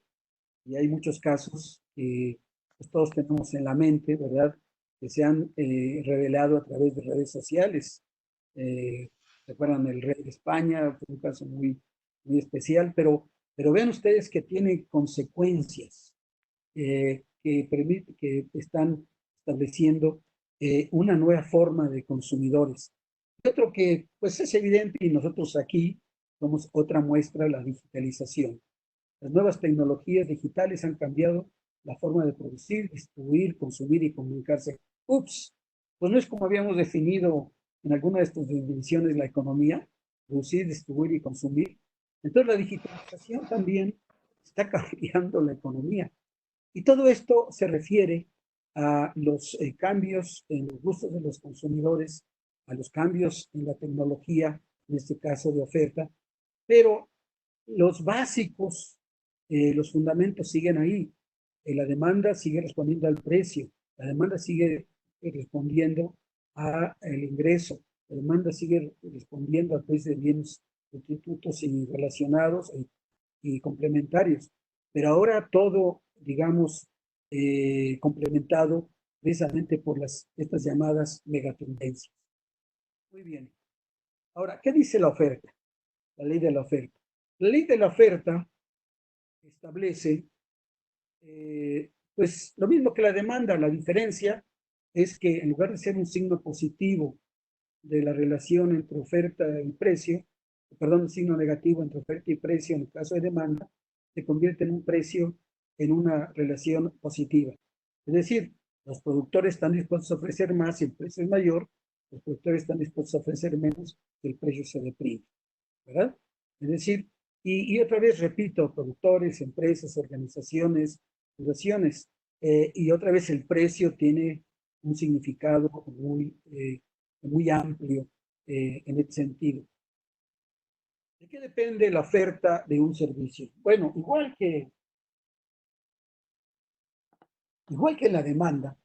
Y hay muchos casos que pues, todos tenemos en la mente, ¿verdad? Que se han revelado a través de redes sociales. Eh, Recuerdan el rey de España, fue un caso muy especial, pero vean ustedes que tiene consecuencias que están estableciendo una nueva forma de consumidores. Y otro que pues es evidente y nosotros aquí somos otra muestra, la digitalización. Las nuevas tecnologías digitales han cambiado la forma de producir, distribuir, consumir y comunicarse. Ups, pues no es como habíamos definido en alguna de estas definiciones la economía, producir, distribuir y consumir. Entonces la digitalización también está cambiando la economía. Y todo esto se refiere a los cambios en los gustos de los consumidores, a los cambios en la tecnología, en este caso de oferta, pero los básicos, los fundamentos siguen ahí. La demanda sigue respondiendo al precio, la demanda sigue respondiendo al ingreso, la demanda sigue respondiendo al precio de bienes sustitutos y relacionados y complementarios. Pero ahora todo, digamos, complementado precisamente por estas llamadas megatendencias. Muy bien. Ahora, ¿qué dice la oferta? La ley de la oferta. La ley de la oferta establece, pues lo mismo que la demanda. La diferencia es que en lugar de ser un signo positivo de la relación entre oferta y precio, perdón, un signo negativo entre oferta y precio en el caso de demanda, se convierte en un precio en una relación positiva. Es decir, los productores están dispuestos a ofrecer más si el precio es mayor, los productores están dispuestos a ofrecer menos si el precio se deprime, ¿verdad? Es decir, y otra vez repito, productores, empresas, organizaciones, fundaciones, y otra vez el precio tiene un significado muy amplio en este sentido. ¿De qué depende la oferta de un servicio? Bueno, igual que la demanda,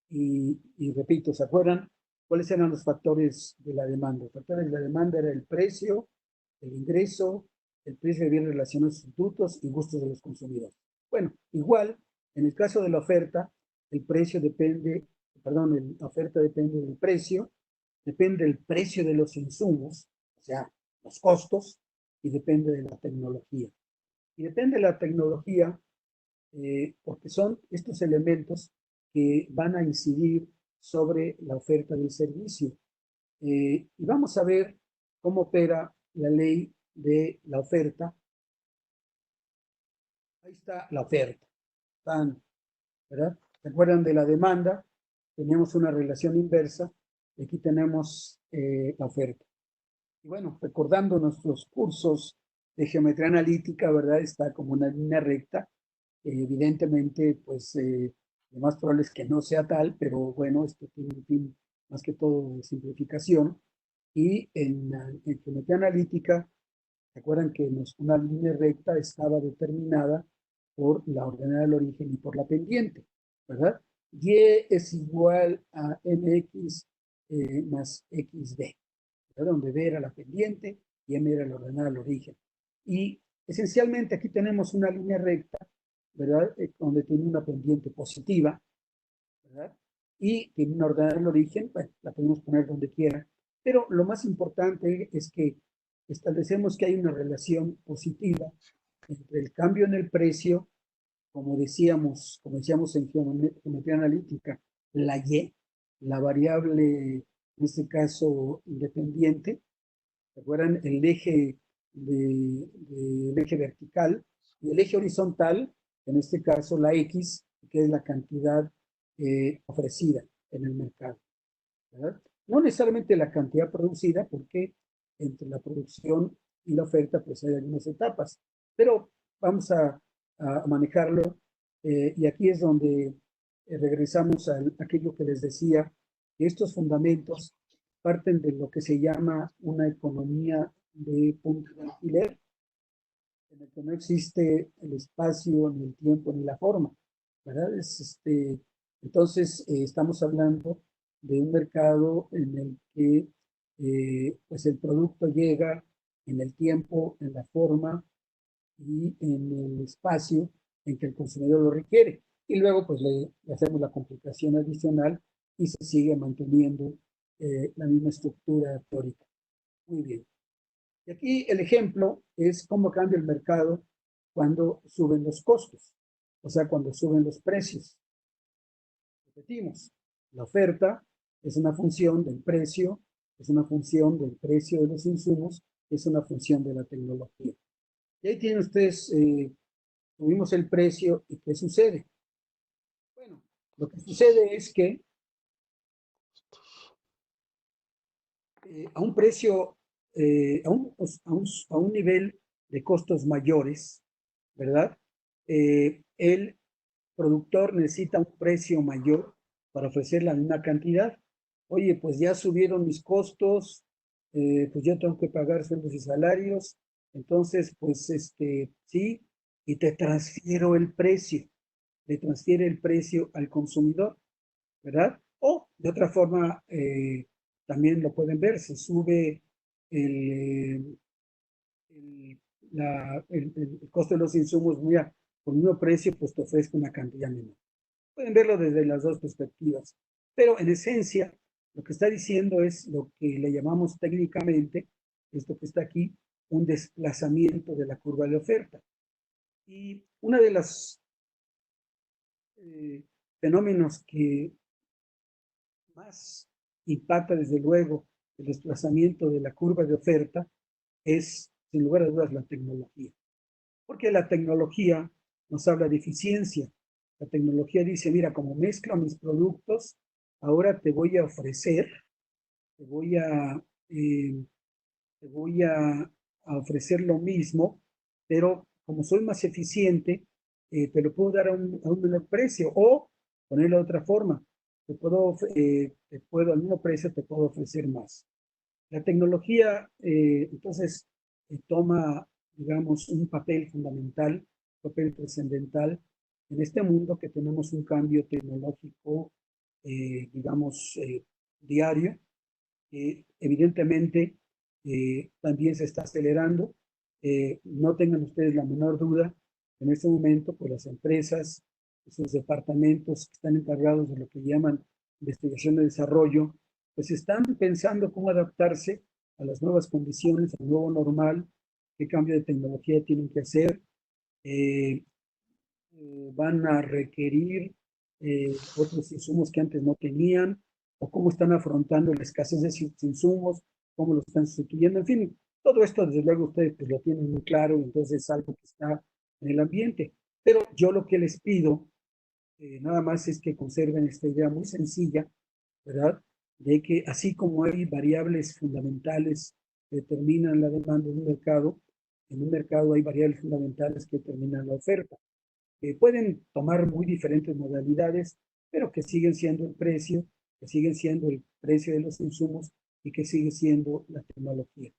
y repito, ¿se acuerdan? ¿Cuáles eran los factores de la demanda? Los factores de la demanda era el precio, el ingreso, el precio de bienes relacionados a sus productos y gustos de los consumidores. Bueno, igual, en el caso de la oferta, el precio depende, perdón, la oferta depende del precio, depende del precio de los insumos, o sea, los costos, y depende de la tecnología. Y depende de la tecnología porque son estos elementos que van a incidir sobre la oferta del servicio. Y vamos a ver cómo opera la ley de la oferta. Ahí está la oferta. ¿Verdad? ¿Se acuerdan de la demanda? Teníamos una relación inversa. Y aquí tenemos la oferta. Y bueno, recordando nuestros cursos de geometría analítica, ¿verdad? Está como una línea recta. Evidentemente, pues lo más probable es que no sea tal, pero bueno, esto tiene un fin más que todo de simplificación. Y en geometría analítica, ¿se acuerdan que una línea recta estaba determinada por la ordenada del origen y por la pendiente, ¿verdad? Y es igual a mx más xd, ¿verdad? Donde b era la pendiente y m era la ordenada del origen. Y esencialmente aquí tenemos una línea recta, ¿verdad? Donde tiene una pendiente positiva, ¿verdad? Y tiene una ordenada del origen, bueno, la podemos poner donde quiera, pero lo más importante es que establecemos que hay una relación positiva entre el cambio en el precio, como decíamos en geometría analítica, la Y, la variable, en este caso, independiente. ¿Se acuerdan? El eje vertical y el eje horizontal, en este caso la X, que es la cantidad ofrecida en el mercado, ¿verdad? No necesariamente la cantidad producida, porque entre la producción y la oferta pues hay algunas etapas, pero vamos a manejarlo y aquí es donde regresamos a aquello que les decía, que estos fundamentos parten de lo que se llama una economía de punto de alquiler, en el que no existe el espacio, ni el tiempo, ni la forma, ¿verdad? Entonces, estamos hablando de un mercado en el que pues el producto llega en el tiempo, en la forma y en el espacio en que el consumidor lo requiere. Y luego pues le hacemos la complicación adicional y se sigue manteniendo la misma estructura teórica. Muy bien. Y aquí el ejemplo es cómo cambia el mercado cuando suben los costos, o sea, cuando suben los precios. Repetimos, la oferta es una función del precio, es una función del precio de los insumos, es una función de la tecnología. Y ahí tienen ustedes, tuvimos el precio y ¿qué sucede? Bueno, lo que sucede es que a un precio, a un nivel de costos mayores, ¿verdad? El productor necesita un precio mayor para ofrecer la misma cantidad. Oye, pues ya subieron mis costos, pues yo tengo que pagar sueldos y salarios, entonces, pues sí, y te transfiero el precio, le transfiere el precio al consumidor, ¿verdad? O de otra forma, también lo pueden ver, se sube el, el, el costo de los insumos muy por el mismo precio, pues te ofrezco una cantidad menor. Pueden verlo desde las dos perspectivas, pero en esencia lo que está diciendo es lo que le llamamos técnicamente, esto que está aquí, un desplazamiento de la curva de oferta. Y uno de los fenómenos que más impacta desde luego el desplazamiento de la curva de oferta es, sin lugar a dudas, la tecnología. Porque la tecnología nos habla de eficiencia. La tecnología dice, mira, como mezclo mis productos, ahora te voy a ofrecer, te voy a, eh, te voy a ofrecer lo mismo, pero como soy más eficiente, te lo puedo dar a un menor precio. O, ponerlo de otra forma, te puedo al mismo precio, te puedo ofrecer más. La tecnología, entonces, toma, digamos, un papel fundamental, un papel trascendental en este mundo que tenemos un cambio tecnológico, digamos, diario, evidentemente también se está acelerando. No tengan ustedes la menor duda, en este momento, pues las empresas, sus departamentos que están encargados de lo que llaman investigación y desarrollo, pues están pensando cómo adaptarse a las nuevas condiciones, al nuevo normal, qué cambio de tecnología tienen que hacer. Van a requerir otros insumos que antes no tenían, o cómo están afrontando la escasez de insumos, cómo lo están sustituyendo, en fin, todo esto desde luego ustedes pues, lo tienen muy claro, entonces es algo que está en el ambiente. Pero yo lo que les pido nada más es que conserven esta idea muy sencilla, ¿verdad? De que así como hay variables fundamentales que determinan la demanda de un mercado, en un mercado hay variables fundamentales que determinan la oferta. Pueden tomar muy diferentes modalidades, pero que siguen siendo el precio, que siguen siendo el precio de los insumos y que sigue siendo la tecnología.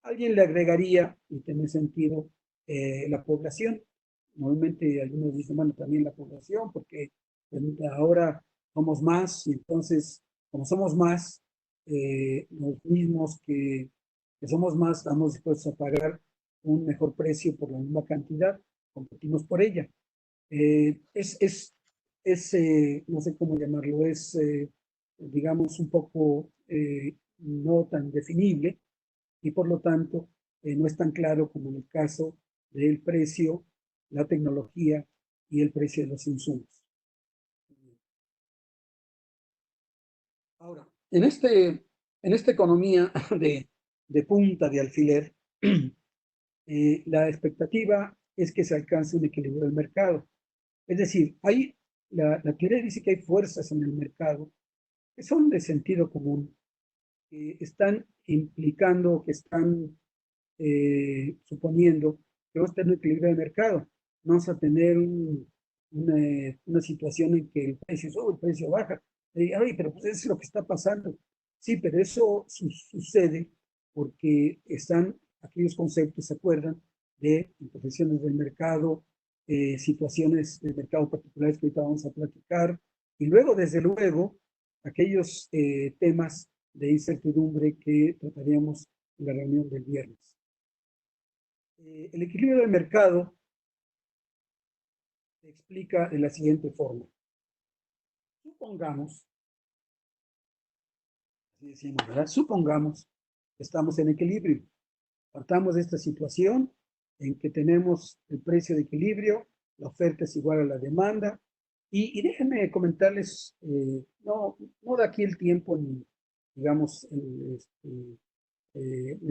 Alguien le agregaría, y tiene sentido, la población. Normalmente algunos dicen, bueno, también la población, porque ahora somos más, y entonces, como somos más, los mismos que somos más, estamos dispuestos a pagar un mejor precio por la misma cantidad, competimos por ella. No sé cómo llamarlo, digamos, un poco no tan definible y por lo tanto no es tan claro como en el caso del precio, la tecnología y el precio de los insumos. Ahora, en esta economía de punta de alfiler, la expectativa es que se alcance un equilibrio del mercado. Es decir, la teoría dice que hay fuerzas en el mercado que son de sentido común, que están implicando, que están suponiendo que vamos a tener un equilibrio de mercado. No vamos a tener una situación en que el precio sube, el precio baja. Ay, pero pues eso es lo que está pasando. Sí, pero eso sucede porque están aquellos conceptos, ¿se acuerdan? De imperfecciones del mercado, situaciones del mercado particulares que ahorita vamos a platicar, y luego, desde luego, aquellos temas de incertidumbre que trataríamos en la reunión del viernes. El equilibrio del mercado se explica de la siguiente forma. Supongamos, así decimos, ¿verdad? Supongamos que estamos en equilibrio. Partamos de esta situación en que tenemos el precio de equilibrio, la oferta es igual a la demanda, y déjenme comentarles, no de aquí el tiempo ni, digamos,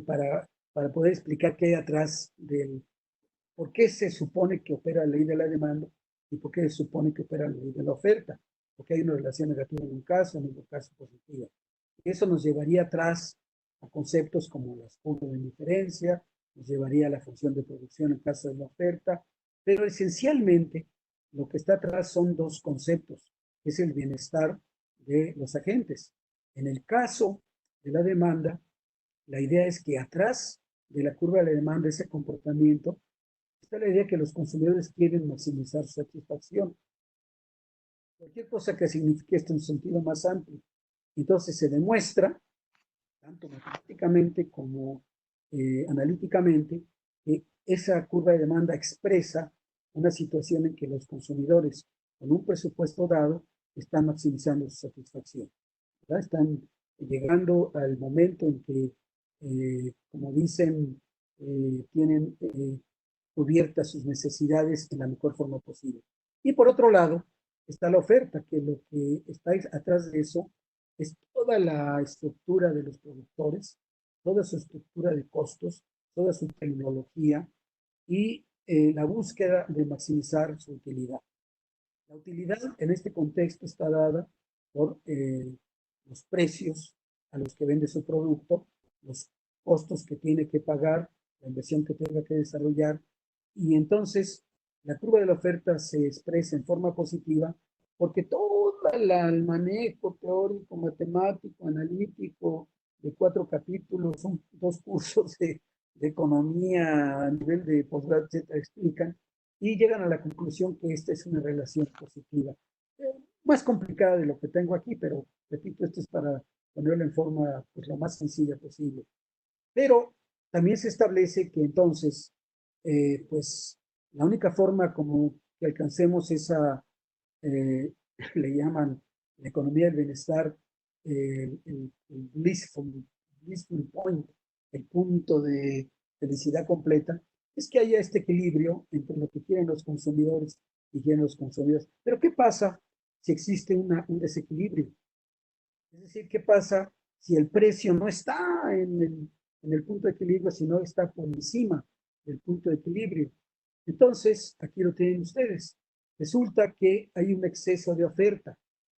para poder explicar qué hay atrás del por qué se supone que opera la ley de la demanda y por qué se supone que opera la ley de la oferta, porque hay una relación negativa en un caso, en otro caso positiva. Eso nos llevaría atrás a conceptos como las curvas de indiferencia, nos llevaría a la función de producción en caso de la oferta, pero esencialmente lo que está atrás son dos conceptos, que es el bienestar de los agentes. En el caso de la demanda, la idea es que atrás de la curva de la demanda, ese comportamiento, está la idea que los consumidores quieren maximizar su satisfacción. Cualquier cosa que signifique esto en un sentido más amplio. Entonces se demuestra, tanto matemáticamente como analíticamente, que esa curva de demanda expresa una situación en que los consumidores, con un presupuesto dado, están maximizando su satisfacción. ¿Verdad? Están llegando al momento en que, como dicen, tienen cubiertas sus necesidades en la mejor forma posible. Y por otro lado, está la oferta, que lo que está atrás de eso es toda la estructura de los productores, toda su estructura de costos, toda su tecnología y la búsqueda de maximizar su utilidad. La utilidad en este contexto está dada por los precios a los que vende su producto, los costos que tiene que pagar, la inversión que tenga que desarrollar, y entonces la curva de la oferta se expresa en forma positiva porque todo el manejo teórico, matemático, analítico de 4 capítulos, son 2 cursos de economía a nivel de posgrado, etcétera, explican y llegan a la conclusión que esta es una relación positiva. Más complicada de lo que tengo aquí, pero repito, esto es para ponerlo en forma pues, lo más sencilla posible. Pero también se establece que entonces, pues la única forma como que alcancemos esa, le llaman la economía del bienestar, el blissful point, el punto de felicidad completa, es que haya este equilibrio entre lo que quieren los consumidores y quieren los consumidores. Pero ¿qué pasa si existe un desequilibrio? Es decir, ¿qué pasa si el precio no está en el punto de equilibrio, sino está por encima del punto de equilibrio? Entonces, aquí lo tienen ustedes. Resulta que hay un exceso de oferta.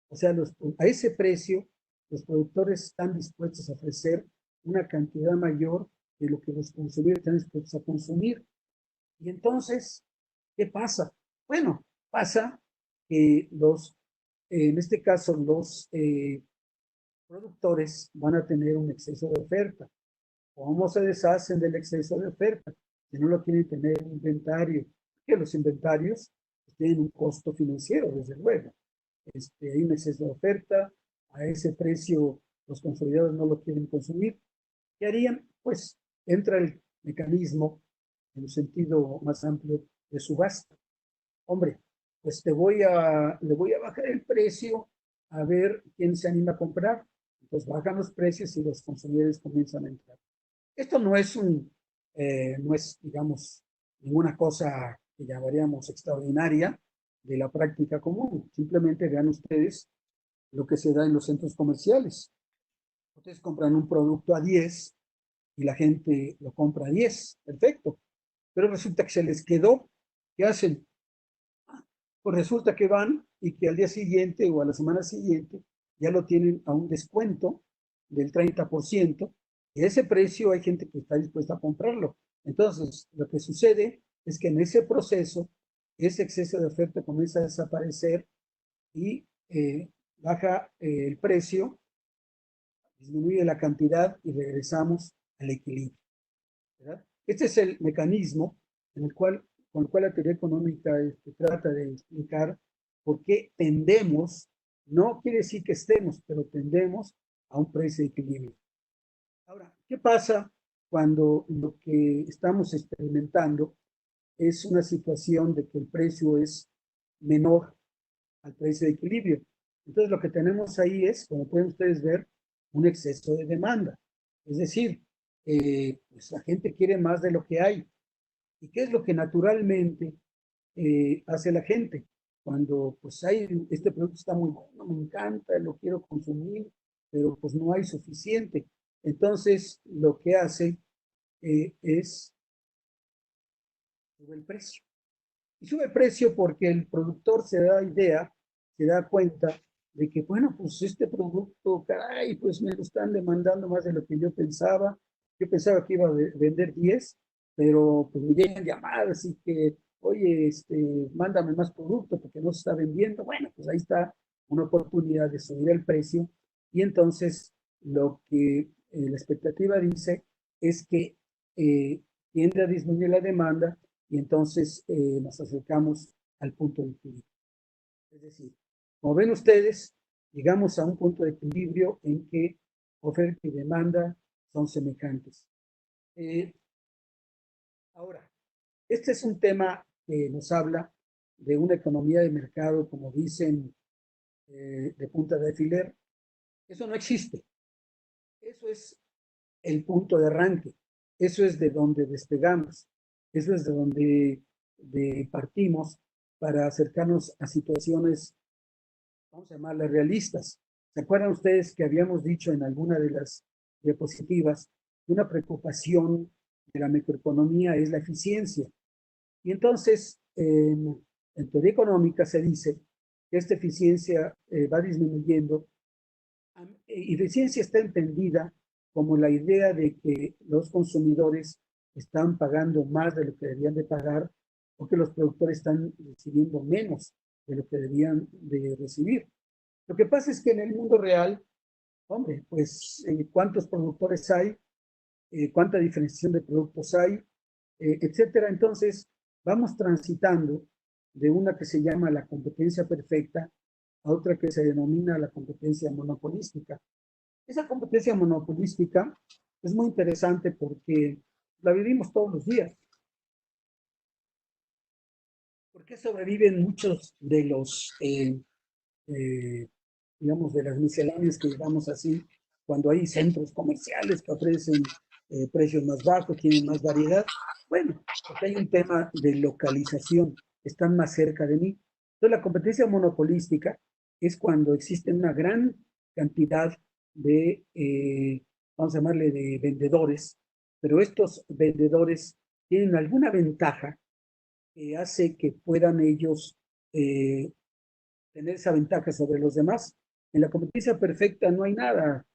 O sea, a ese precio, los productores están dispuestos a ofrecer una cantidad mayor de lo que los consumidores están dispuestos a consumir. Y entonces, ¿qué pasa? Bueno, pasa que en este caso, los productores van a tener un exceso de oferta. ¿Cómo se deshacen del exceso de oferta? Si no lo quieren tener en inventario, que los inventarios tienen un costo financiero, desde luego. Hay un exceso de oferta, a ese precio los consumidores no lo quieren consumir. ¿Qué harían? Pues entra el mecanismo en un sentido más amplio de subasta. Hombre, pues le voy a bajar el precio a ver quién se anima a comprar. Entonces bajan los precios y los consumidores comienzan a entrar. Esto no es, digamos, ninguna cosa que llamaríamos extraordinaria de la práctica común. Simplemente vean ustedes lo que se da en los centros comerciales. Ustedes compran un producto a 10 y la gente lo compra a 10. Perfecto. Pero resulta que se les quedó. ¿Qué hacen? Pues resulta que van y que al día siguiente o a la semana siguiente ya lo tienen a un descuento del 30%, y ese precio hay gente que está dispuesta a comprarlo. Entonces, lo que sucede es que en ese proceso, ese exceso de oferta comienza a desaparecer y baja el precio, disminuye la cantidad y regresamos al equilibrio, ¿verdad? Este es el mecanismo con el cual la teoría económica trata de explicar por qué tendemos, no quiere decir que estemos, pero tendemos a un precio de equilibrio. Ahora, ¿qué pasa cuando lo que estamos experimentando es una situación de que el precio es menor al precio de equilibrio? Entonces, lo que tenemos ahí es, como pueden ustedes ver, un exceso de demanda. Es decir, pues la gente quiere más de lo que hay. ¿Y qué es lo que naturalmente hace la gente? Cuando pues hay, este producto está muy bueno, me encanta, lo quiero consumir, pero pues no hay suficiente. Entonces, lo que hace es sube el precio. Y sube el precio porque el productor se da cuenta de que, bueno, pues este producto, caray, pues me lo están demandando más de lo que yo pensaba. Yo pensaba que iba a vender 10, pero pues me llegan llamadas y que, oye, mándame más producto porque no se está vendiendo. Bueno, pues ahí está una oportunidad de subir el precio. Y entonces lo que la expectativa dice es que tiende a disminuir la demanda y entonces nos acercamos al punto de equilibrio. Es decir, como ven ustedes, llegamos a un punto de equilibrio en que oferta y demanda son semejantes. Ahora, este es un tema que nos habla de una economía de mercado, como dicen, de punta de alfiler. Eso no existe. Eso es el punto de arranque. Eso es de donde despegamos. Eso es de donde partimos para acercarnos a situaciones, vamos a llamarlas realistas. ¿Se acuerdan ustedes que habíamos dicho en alguna de las diapositivas que una preocupación de la macroeconomía es la eficiencia? Y entonces, en teoría económica se dice que esta eficiencia va disminuyendo. Eficiencia está entendida como la idea de que los consumidores están pagando más de lo que deberían de pagar o que los productores están recibiendo menos de lo que deberían de recibir. Lo que pasa es que en el mundo real, hombre, pues cuántos productores hay, cuánta diferenciación de productos hay, etcétera. Entonces, vamos transitando de una que se llama la competencia perfecta a otra que se denomina la competencia monopolística. Esa competencia monopolística es muy interesante porque la vivimos todos los días. ¿Por qué sobreviven muchos de los, digamos, de las misceláneas que llamamos así, cuando hay centros comerciales que ofrecen precios más bajos, tienen más variedad? Bueno, porque hay un tema de localización, están más cerca de mí. Entonces, la competencia monopolística es cuando existe una gran cantidad de, vamos a llamarle, de vendedores, pero estos vendedores tienen alguna ventaja que hace que puedan ellos eh, tener esa ventaja sobre los demás. En la competencia perfecta no hay nada.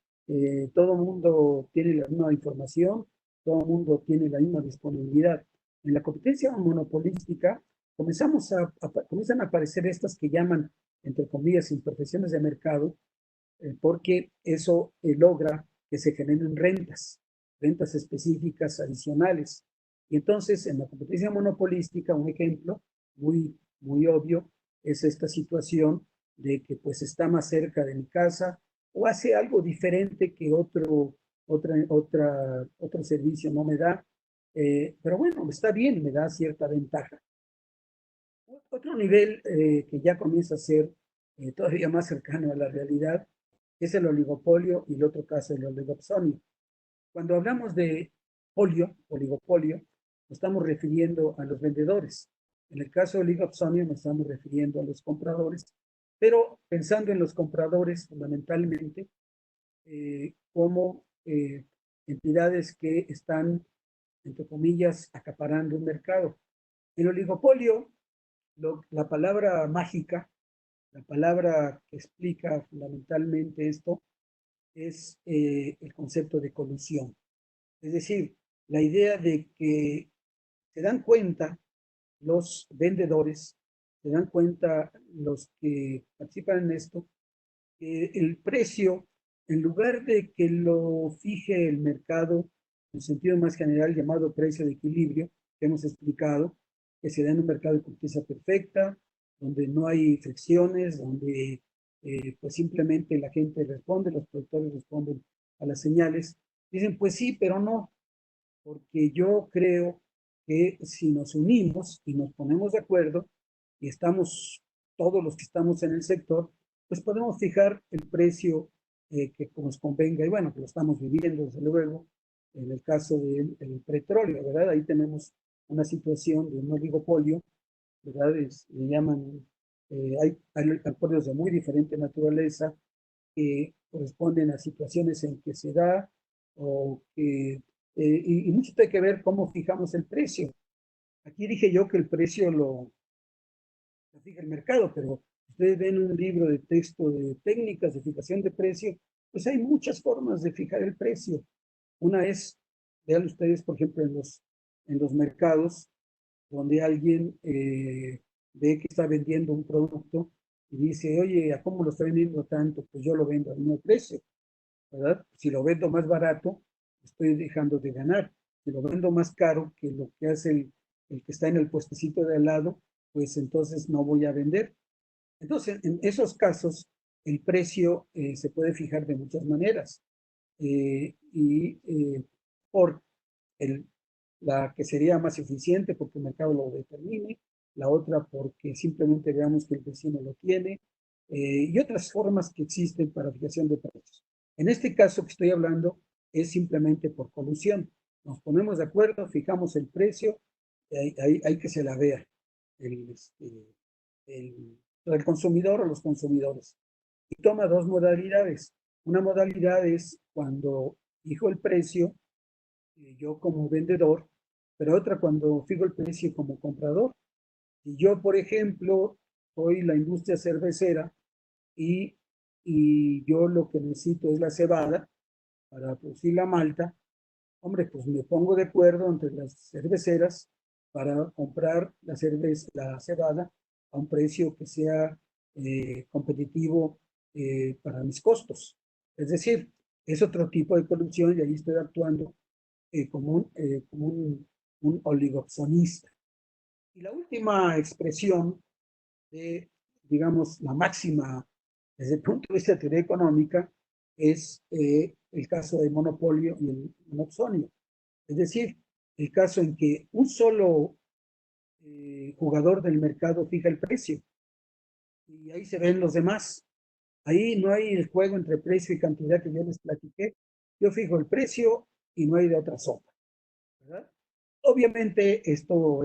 Todo el mundo tiene la misma información, todo el mundo tiene la misma disponibilidad. En la competencia monopolística comienzan a aparecer estas que llaman, entre comillas, imperfecciones de mercado, porque eso logra que se generen rentas específicas adicionales. Y entonces, en la competencia monopolística, un ejemplo muy obvio es esta situación de que pues está más cerca de mi casa o hace algo diferente que otro servicio no me da. Pero bueno, está bien, me da cierta ventaja. Otro nivel que ya comienza a ser todavía más cercano a la realidad es el oligopolio y el otro caso el oligopsonio. Cuando hablamos de oligopolio, nos estamos refiriendo a los vendedores. En el caso del oligopsonio nos estamos refiriendo a los compradores, pero pensando en los compradores fundamentalmente como entidades que están, entre comillas, acaparando un mercado. El oligopolio, la palabra mágica, la palabra que explica fundamentalmente esto, es el concepto de colusión. Es decir, la idea de que se dan cuenta los vendedores, se dan cuenta los que participan en esto, que el precio, en lugar de que lo fije el mercado, en sentido más general llamado precio de equilibrio, que hemos explicado, que se da en un mercado de competencia perfecta, donde no hay fricciones, donde pues simplemente la gente responde, los productores responden a las señales. Dicen, pues sí, pero no, porque yo creo que si nos unimos y nos ponemos de acuerdo y estamos todos los que estamos en el sector, pues podemos fijar el precio que nos convenga. Y bueno, que lo estamos viviendo, desde luego, en el caso del petróleo, ¿verdad? Ahí tenemos una situación de un oligopolio, ¿verdad? Le llaman, hay acuerdos de muy diferente naturaleza que corresponden a situaciones en que se da o que, y mucho tiene que ver cómo fijamos el precio. Aquí dije yo que el precio lo fija el mercado, pero ustedes ven un libro de texto de técnicas de fijación de precio, pues hay muchas formas de fijar el precio. Una es, vean ustedes, por ejemplo, en los mercados, donde alguien ve que está vendiendo un producto y dice, oye, ¿a cómo lo está vendiendo tanto? Pues yo lo vendo al mismo precio, ¿verdad? Si lo vendo más barato, estoy dejando de ganar. Si lo vendo más caro que lo que hace el que está en el puestecito de al lado, pues entonces no voy a vender. Entonces, en esos casos, el precio se puede fijar de muchas maneras. Por el, la que sería más eficiente porque el mercado lo determine, la otra porque simplemente veamos que el vecino lo tiene, y otras formas que existen para fijación de precios. En este caso que estoy hablando es simplemente por colusión. Nos ponemos de acuerdo, fijamos el precio, hay que se la vea el, el consumidor o los consumidores. Y toma dos modalidades. Una modalidad es cuando fijo el precio yo como vendedor, pero otra cuando fijo el precio como comprador. Si yo, por ejemplo, soy la industria cervecera y, y yo lo que necesito es la cebada para producir la malta, hombre, pues me pongo de acuerdo entre las cerveceras para comprar la cebada a un precio que sea competitivo para mis costos. Es decir, es otro tipo de corrupción y ahí estoy actuando como un oligopsonista. Y la última expresión de, digamos, la máxima desde el punto de vista de teoría económica es el caso del monopolio y el monopsonio. Es decir, el caso en que un solo jugador del mercado fija el precio y ahí se ven los demás. Ahí no hay el juego entre precio y cantidad que yo les platiqué. Yo fijo el precio y no hay de otra sopa, ¿verdad? Obviamente esto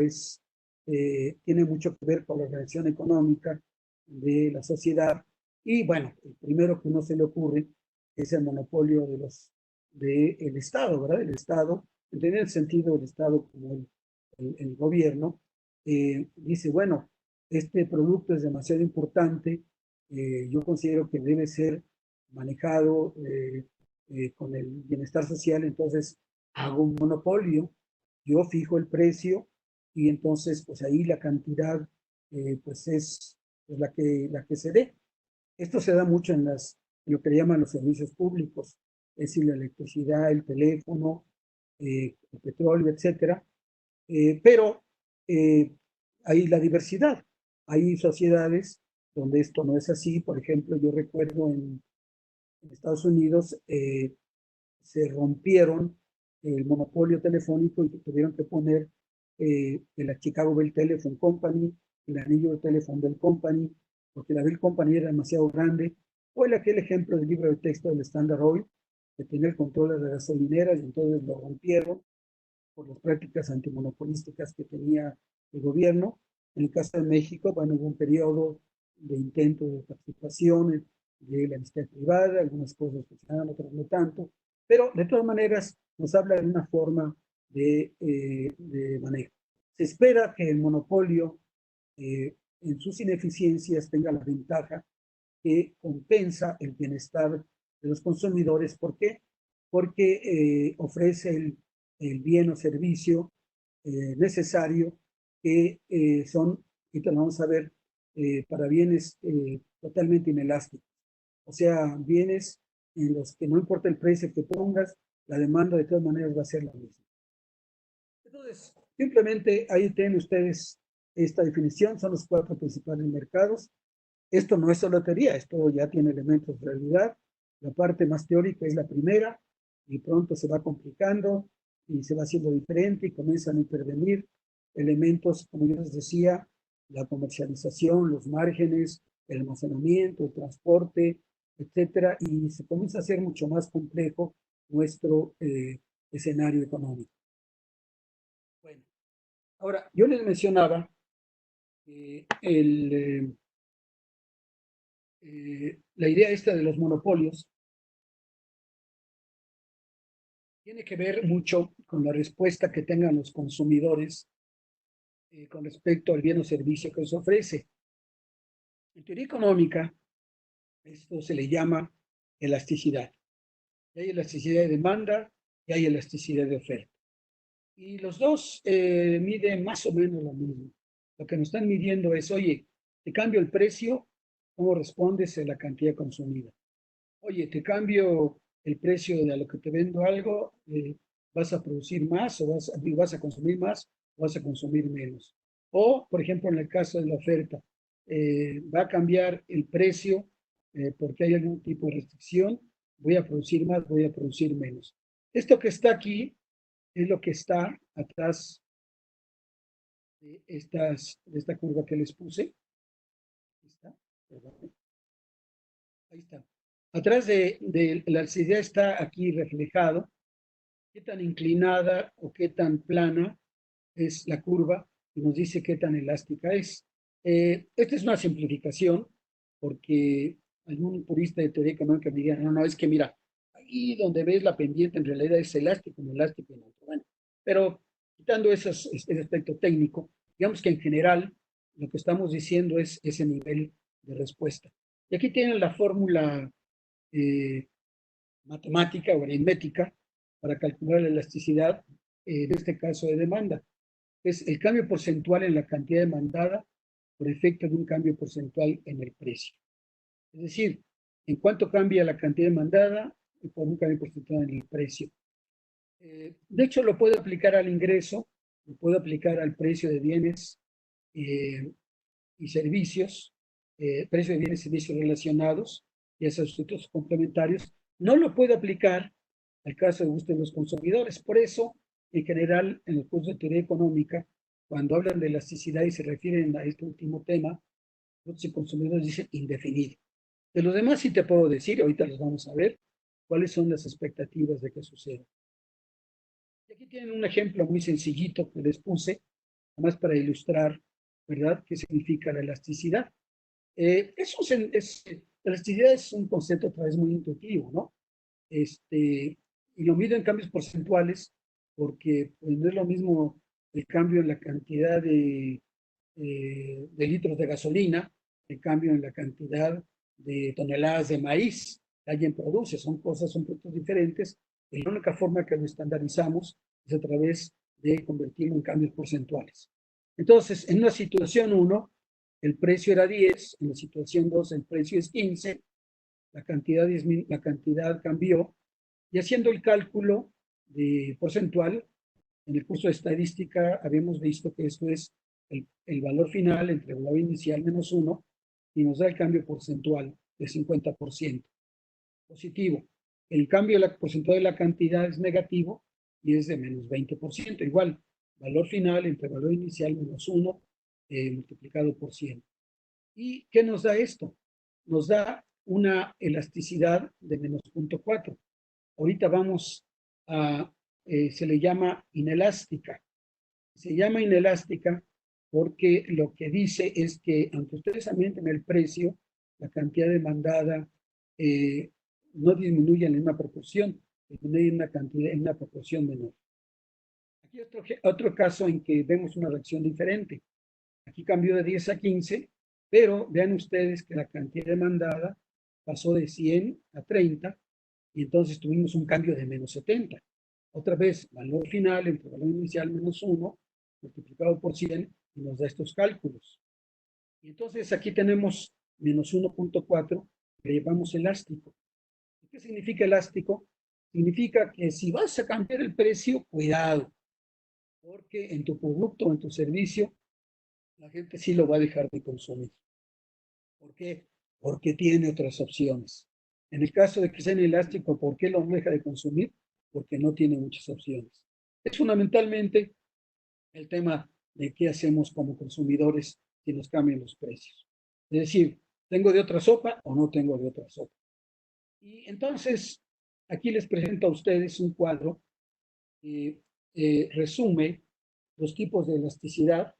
tiene mucho que ver con la relación económica de la sociedad y bueno, el primero que uno se le ocurre es el monopolio del Estado, ¿verdad? El Estado, en el sentido del Estado como el gobierno, dice, bueno, este producto es demasiado importante, yo considero que debe ser manejado con el bienestar social, entonces hago un monopolio, yo fijo el precio y entonces pues ahí la cantidad pues es pues, la que se dé. Esto se da mucho en lo que le llaman los servicios públicos, es decir, la electricidad, el teléfono, el petróleo, etcétera. Pero hay la diversidad. Hay sociedades donde esto no es así. Por ejemplo, yo recuerdo en Estados Unidos se rompieron el monopolio telefónico y tuvieron que poner la Chicago Bell Telephone Company, el anillo de Telephone Bell Company, porque la Bell Company era demasiado grande. O aquel ejemplo del libro de texto del Standard Oil, de tener control de las gasolineras y entonces lo rompieron por las prácticas antimonopolísticas que tenía el gobierno. En el caso de México, bueno, hubo un periodo de intento de participación de la iniciativa privada, algunas cosas funcionaron, otras no tanto, pero de todas maneras nos habla de una forma de manejo. Se espera que el monopolio en sus ineficiencias tenga la ventaja que compensa el bienestar de los consumidores. ¿Por qué? Porque ofrece el bien o servicio necesario que son, ahorita lo vamos a ver, para bienes totalmente inelásticos. O sea, bienes en los que no importa el precio que pongas, la demanda de todas maneras va a ser la misma. Entonces, simplemente ahí tienen ustedes esta definición, son los 4 principales mercados. Esto no es solo teoría, esto ya tiene elementos de realidad. La parte más teórica es la primera y pronto se va complicando y se va haciendo diferente y comienzan a intervenir elementos, como yo les decía, la comercialización, los márgenes, el almacenamiento, el transporte, etcétera, y se comienza a hacer mucho más complejo nuestro escenario económico. Bueno, ahora, yo les mencionaba la idea esta de los monopolios tiene que ver mucho con la respuesta que tengan los consumidores con respecto al bien o servicio que se ofrece. En teoría económica, esto se le llama elasticidad. Hay elasticidad de demanda y hay elasticidad de oferta. Y los dos miden más o menos lo mismo. Lo que nos están midiendo es, oye, te cambio el precio, ¿cómo respondes a la cantidad consumida? Oye, te cambio el precio de a lo que te vendo algo, vas a producir más o vas a consumir más o vas a consumir menos. O, por ejemplo, en el caso de la oferta, va a cambiar el precio porque hay algún tipo de restricción, voy a producir más, voy a producir menos. Esto que está aquí es lo que está atrás de esta curva que les puse. Ahí está. Ahí está. Atrás de la elasticidad está aquí reflejado qué tan inclinada o qué tan plana es la curva y nos dice qué tan elástica es. Esta es una simplificación porque algún purista de teoría económica me diría, no, no, es que mira, ahí donde ves la pendiente en realidad es elástico, no elástico. No. Bueno, pero quitando ese aspecto técnico, digamos que en general lo que estamos diciendo es ese nivel de respuesta. Y aquí tienen la fórmula matemática o aritmética para calcular la elasticidad de este caso de demanda. Es el cambio porcentual en la cantidad demandada por efecto de un cambio porcentual en el precio. Es decir, en cuánto cambia la cantidad demandada por un cambio porcentual en el precio. De hecho, lo puedo aplicar al ingreso, lo puedo aplicar al precio de bienes y servicios, precio de bienes y servicios relacionados y a sustitutos complementarios, No lo puedo aplicar al caso de gusto de los consumidores. Por eso, en general, en el curso de teoría económica, cuando hablan de elasticidad y se refieren a este último tema, los consumidores dicen indefinido. De los demás sí te puedo decir, ahorita los vamos a ver, cuáles son las expectativas de que suceda. Y aquí tienen un ejemplo muy sencillito que les puse, además para ilustrar, ¿verdad?, qué significa la elasticidad. La elasticidad es un concepto otra vez muy intuitivo, ¿no? Y lo mido en cambios porcentuales porque pues, no es lo mismo el cambio en la cantidad de litros de gasolina, el cambio en la cantidad de toneladas de maíz que alguien produce. Son productos diferentes. Y la única forma que lo estandarizamos es a través de convertirlo en cambios porcentuales. Entonces, en una situación 1, el precio era 10, en la situación 2 el precio es 15, la cantidad cambió, y haciendo el cálculo de porcentual, en el curso de estadística habíamos visto que esto es el valor final entre el valor inicial menos 1 y nos da el cambio porcentual de 50%. Positivo. El cambio porcentual de la cantidad es negativo y es de menos 20%. Igual, valor final entre el valor inicial menos 1 multiplicado por 100. ¿Y qué nos da esto? Nos da una elasticidad de menos 0.4. Ahorita vamos a, se le llama inelástica. Se llama inelástica porque lo que dice es que aunque ustedes aumenten el precio, la cantidad demandada no disminuye en la misma proporción, disminuye en una proporción menor. Aquí otro caso en que vemos una reacción diferente. Aquí cambió de 10 a 15, pero vean ustedes que la cantidad demandada pasó de 100 a 30 y entonces tuvimos un cambio de menos 70. Otra vez, valor final entre valor inicial menos 1 multiplicado por 100 y nos da estos cálculos. Y entonces aquí tenemos menos 1.4 que llevamos elástico. ¿Qué significa elástico? Significa que si vas a cambiar el precio, cuidado, porque en tu producto o en tu servicio la gente sí lo va a dejar de consumir. ¿Por qué? Porque tiene otras opciones. En el caso de que sea inelástico, ¿por qué lo deja de consumir? Porque no tiene muchas opciones. Es fundamentalmente el tema de qué hacemos como consumidores si nos cambian los precios. Es decir, ¿tengo de otra sopa o no tengo de otra sopa? Y entonces, aquí les presento a ustedes un cuadro que resume los tipos de elasticidad.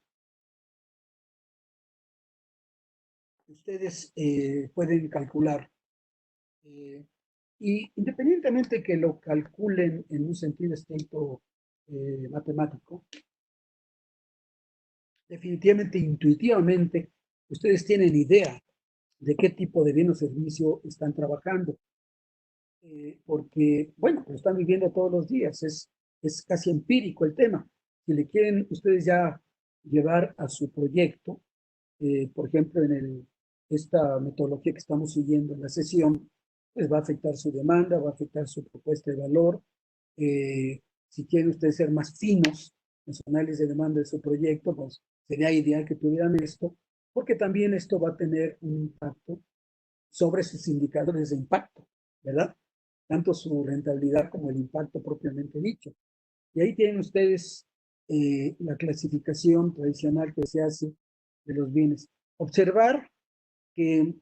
Ustedes pueden calcular. Y independientemente que lo calculen en un sentido estricto matemático, definitivamente, intuitivamente, ustedes tienen idea de qué tipo de bien o servicio están trabajando. Porque, bueno, lo están viviendo todos los días, es casi empírico el tema. Si le quieren ustedes ya llevar a su proyecto, por ejemplo, esta metodología que estamos siguiendo en la sesión, pues va a afectar su demanda, va a afectar su propuesta de valor. Si quieren ustedes ser más finos en su análisis de demanda de su proyecto, pues sería ideal que tuvieran esto, porque también esto va a tener un impacto sobre sus indicadores de impacto, ¿verdad? Tanto su rentabilidad como el impacto propiamente dicho. Y ahí tienen ustedes la clasificación tradicional que se hace de los bienes. Observar que,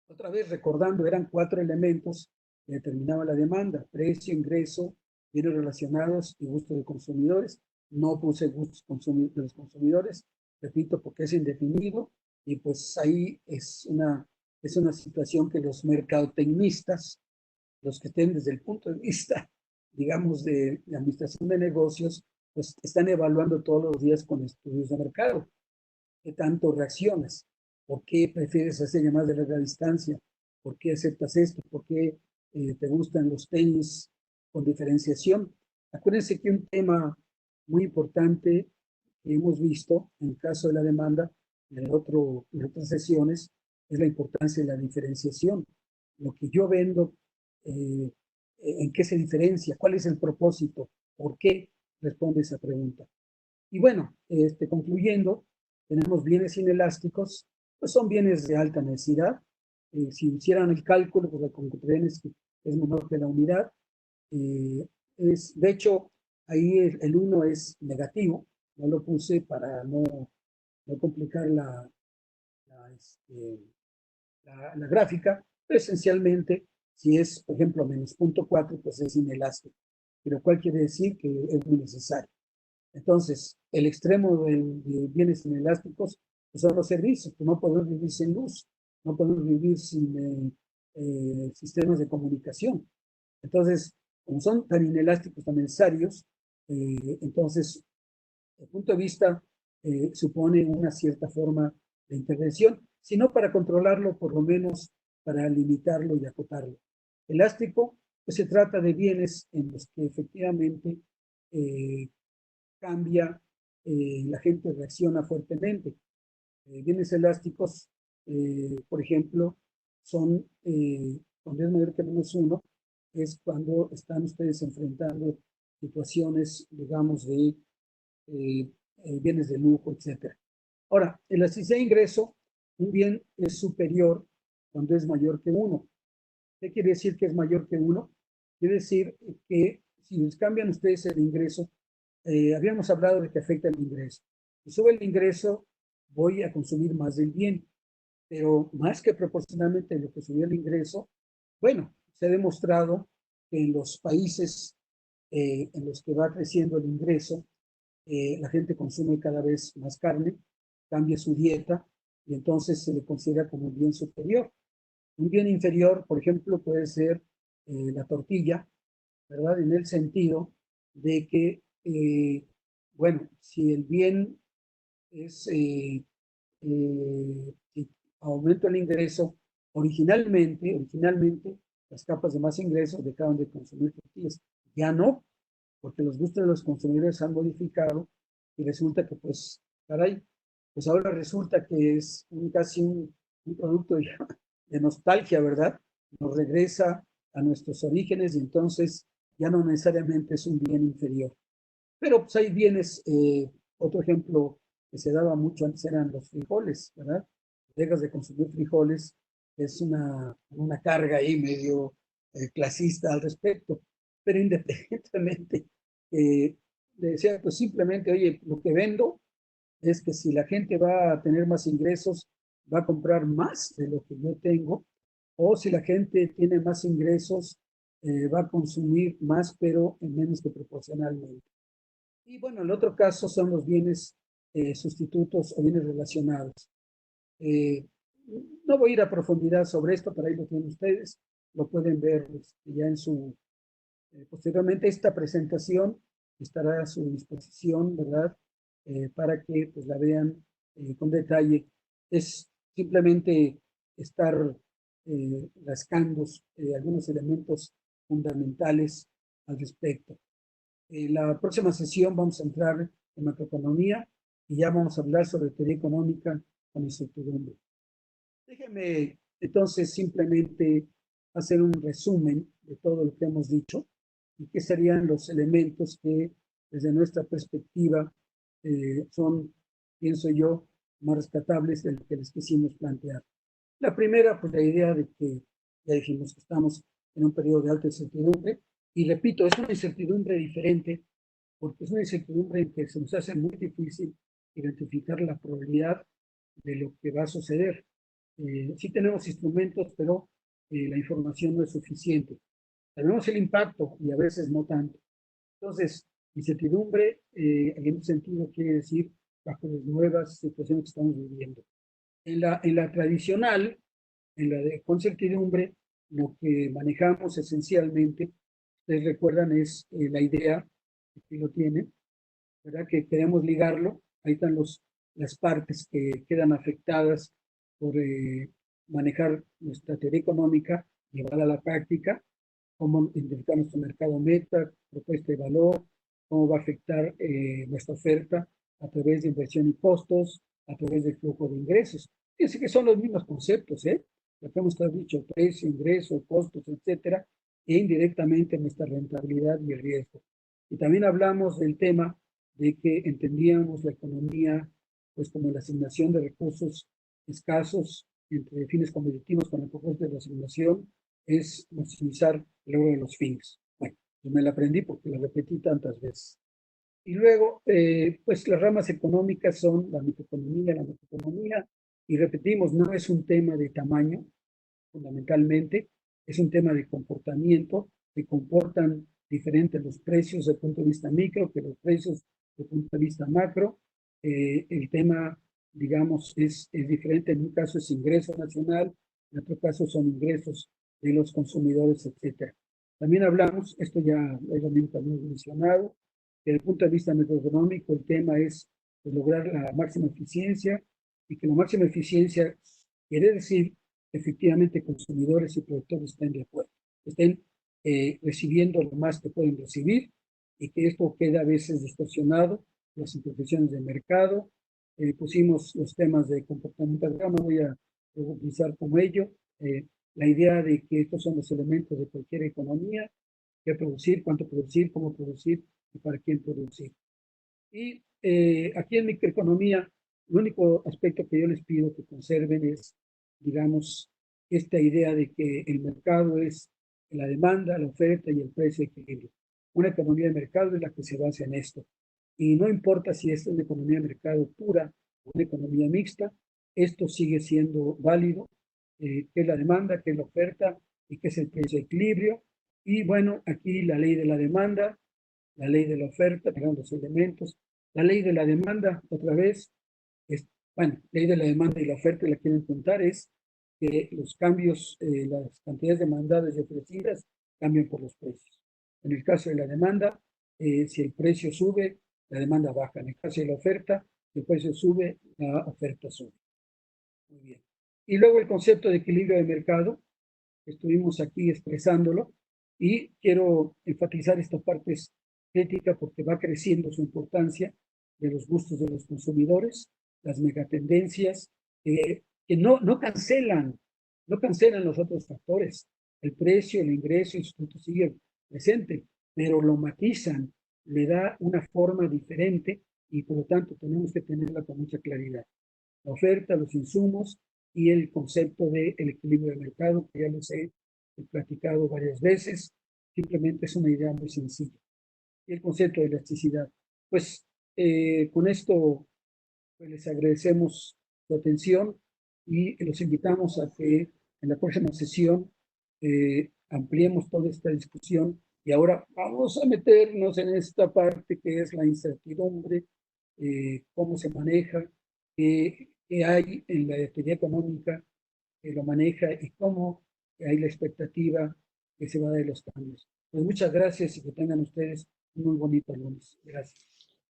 otra vez recordando, eran 4 elementos que determinaban la demanda: precio, ingreso, bienes relacionados y gusto de consumidores. No puse gustos de los consumidores, repito, porque es indefinido, y pues ahí es una situación que los mercadotecnistas, los que estén desde el punto de vista, digamos, de administración de negocios, pues están evaluando todos los días con estudios de mercado. ¿Qué tanto reaccionas? ¿Por qué prefieres hacer llamadas de larga distancia? ¿Por qué aceptas esto? ¿Por qué te gustan los tenis con diferenciación? Acuérdense que un tema muy importante que hemos visto en el caso de la demanda, en otras sesiones, es la importancia de la diferenciación. Lo que yo vendo, ¿en qué se diferencia? ¿Cuál es el propósito? ¿Por qué responde esa pregunta? Y bueno, concluyendo, tenemos bienes inelásticos, pues son bienes de alta necesidad, si hicieran el cálculo, pues la encontrarían es menor que la unidad. De hecho, ahí el 1 es negativo, no lo puse para no complicar la gráfica, pero esencialmente, si es, por ejemplo, menos 0.4, pues es inelástico, pero ¿cuál quiere decir? Que es muy necesario. Entonces, el extremo de bienes inelásticos pues son los servicios, pues no podemos vivir sin luz, no podemos vivir sin sistemas de comunicación. Entonces, como son tan inelásticos, tan necesarios, entonces, desde el punto de vista, supone una cierta forma de intervención, sino para controlarlo, por lo menos para limitarlo y acotarlo. Elástico, pues se trata de bienes en los que efectivamente cambia, la gente reacciona fuertemente. Bienes elásticos, por ejemplo, son, cuando es mayor que -1, es cuando están ustedes enfrentando situaciones, digamos, de bienes de lujo, etc. Ahora, elasticidad de ingreso, un bien es superior cuando es mayor que 1. ¿Qué quiere decir que es mayor que 1? Quiere decir que si les cambian ustedes el ingreso, habíamos hablado de que afecta el ingreso. Si sube el ingreso, voy a consumir más del bien, pero más que proporcionalmente lo que subió el ingreso, bueno, se ha demostrado que en los países en los que va creciendo el ingreso, la gente consume cada vez más carne, cambia su dieta y entonces se le considera como un bien superior. Un bien inferior, por ejemplo, puede ser la tortilla, ¿verdad? En el sentido de que, bueno, si el bien es, si aumento el ingreso, originalmente, las capas de más ingresos dejaban de consumir tortillas. Ya no, porque los gustos de los consumidores han modificado y resulta que, pues, caray, pues ahora resulta que es casi un producto de nostalgia, ¿verdad? Nos regresa a nuestros orígenes y entonces ya no necesariamente es un bien inferior. Pero pues hay bienes, otro ejemplo que se daba mucho antes eran los frijoles, ¿verdad? Dejas de consumir frijoles, es una carga ahí medio clasista al respecto, pero independientemente, le decía, pues simplemente, oye, lo que vendo es que si la gente va a tener más ingresos, va a comprar más de lo que yo tengo, o si la gente tiene más ingresos, va a consumir más, pero en menos que proporcionalmente. Y bueno, el otro caso son los bienes sustitutos o bienes relacionados. Eh, no voy a ir a profundidad sobre esto, pero ahí lo tienen ustedes, lo pueden ver ya en su, posteriormente esta presentación estará a su disposición, ¿verdad? Para que pues la vean con detalle. Es simplemente estar rascando algunos elementos fundamentales al respecto. La próxima sesión vamos a entrar en macroeconomía y ya vamos a hablar sobre teoría económica con incertidumbre. Déjenme entonces simplemente hacer un resumen de todo lo que hemos dicho y qué serían los elementos que desde nuestra perspectiva son, pienso yo, más rescatables de lo que les quisimos plantear. La primera, pues la idea de que ya dijimos que estamos en un periodo de alta incertidumbre y repito, es una incertidumbre diferente porque es una incertidumbre en que se nos hace muy difícil identificar la probabilidad de lo que va a suceder. Sí tenemos instrumentos, pero la información no es suficiente. Tenemos el impacto y a veces no tanto. Entonces, incertidumbre en ese sentido quiere decir bajo las nuevas situaciones que estamos viviendo. En la tradicional, en la de con certidumbre, lo que manejamos esencialmente, ustedes recuerdan, es la idea, que lo tienen, ¿verdad? Que queremos ligarlo. Ahí están las partes que quedan afectadas por manejar nuestra teoría económica llevada a la práctica, cómo identificar nuestro mercado meta, propuesta de valor, cómo va a afectar nuestra oferta a través de inversión y costos, a través del flujo de ingresos. Fíjense que son los mismos conceptos, ¿eh? Lo que hemos dicho, precio, ingreso, costos, etcétera, e indirectamente nuestra rentabilidad y el riesgo. Y también hablamos del tema de que entendíamos la economía pues como la asignación de recursos escasos entre fines competitivos con el propósito de la simulación es maximizar el logro de los fines. Bueno, yo me la aprendí porque la repetí tantas veces. Y luego, pues las ramas económicas son la microeconomía, la macroeconomía, y repetimos, no es un tema de tamaño, fundamentalmente, es un tema de comportamiento, que comportan diferentes los precios desde el punto de vista micro que los precios desde el punto de vista macro. El tema, digamos, es diferente. En un caso es ingreso nacional, en otro caso son ingresos de los consumidores, etcétera. También hablamos, esto ya también mencionado, que desde el punto de vista macroeconómico el tema es lograr la máxima eficiencia, y que la máxima eficiencia quiere decir efectivamente consumidores y productores estén de acuerdo, estén recibiendo lo más que pueden recibir, y que esto queda a veces distorsionado, las imperfecciones de mercado. Pusimos los temas de comportamiento, no voy a utilizar como ello, la idea de que estos son los elementos de cualquier economía: qué producir, cuánto producir, cómo producir y para quién producir. Y aquí en microeconomía, el único aspecto que yo les pido que conserven es, digamos, esta idea de que el mercado es la demanda, la oferta y el precio de equilibrio. Una economía de mercado es la que se basa en esto. Y no importa si es una economía de mercado pura o una economía mixta, esto sigue siendo válido, qué es la demanda, qué es la oferta y qué es el precio de equilibrio. Y bueno, aquí la ley de la demanda, la ley de la oferta, tengan los elementos. La ley de la demanda, otra vez, bueno, ley de la demanda y la oferta la quieren contar, es que los cambios, las cantidades demandadas y ofrecidas cambian por los precios. En el caso de la demanda, si el precio sube, la demanda baja. En el caso de la oferta, si el precio sube, la oferta sube. Muy bien. Y luego el concepto de equilibrio de mercado, estuvimos aquí expresándolo, y quiero enfatizar esta parte crítica porque va creciendo su importancia, de los gustos de los consumidores, las megatendencias, que no cancelan los otros factores. El precio, el ingreso, el sustituto sigue presente, pero lo matizan, le da una forma diferente, y por lo tanto tenemos que tenerla con mucha claridad. La oferta, los insumos y el concepto del equilibrio de mercado, que ya les he platicado varias veces. Simplemente es una idea muy sencilla. Y el concepto de elasticidad. Pues con esto pues, les agradecemos su atención y los invitamos a que en la próxima sesión ampliemos toda esta discusión, y ahora vamos a meternos en esta parte que es la incertidumbre, cómo se maneja, qué hay en la teoría económica que lo maneja y cómo hay la expectativa que se va de los cambios. Pues muchas gracias y que tengan ustedes un muy bonito lunes. Gracias.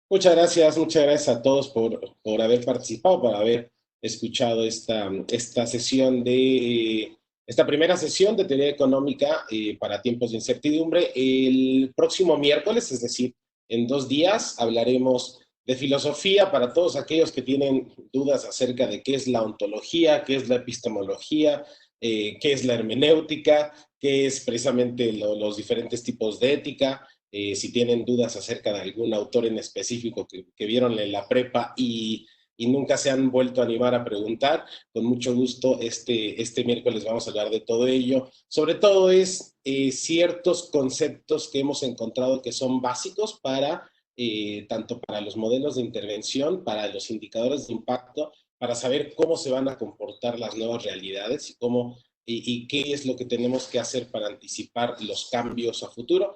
Muchas gracias a todos por haber participado, por haber escuchado esta sesión esta primera sesión de teoría económica para tiempos de incertidumbre. El próximo miércoles, es decir, en 2 días, hablaremos de filosofía para todos aquellos que tienen dudas acerca de qué es la ontología, qué es la epistemología, qué es la hermenéutica, qué es precisamente los diferentes tipos de ética. Si tienen dudas acerca de algún autor en específico que vieron en la prepa y nunca se han vuelto a animar a preguntar, con mucho gusto este miércoles vamos a hablar de todo ello. Sobre todo es ciertos conceptos que hemos encontrado que son básicos para tanto para los modelos de intervención, para los indicadores de impacto, para saber cómo se van a comportar las nuevas realidades y qué es lo que tenemos que hacer para anticipar los cambios a futuro.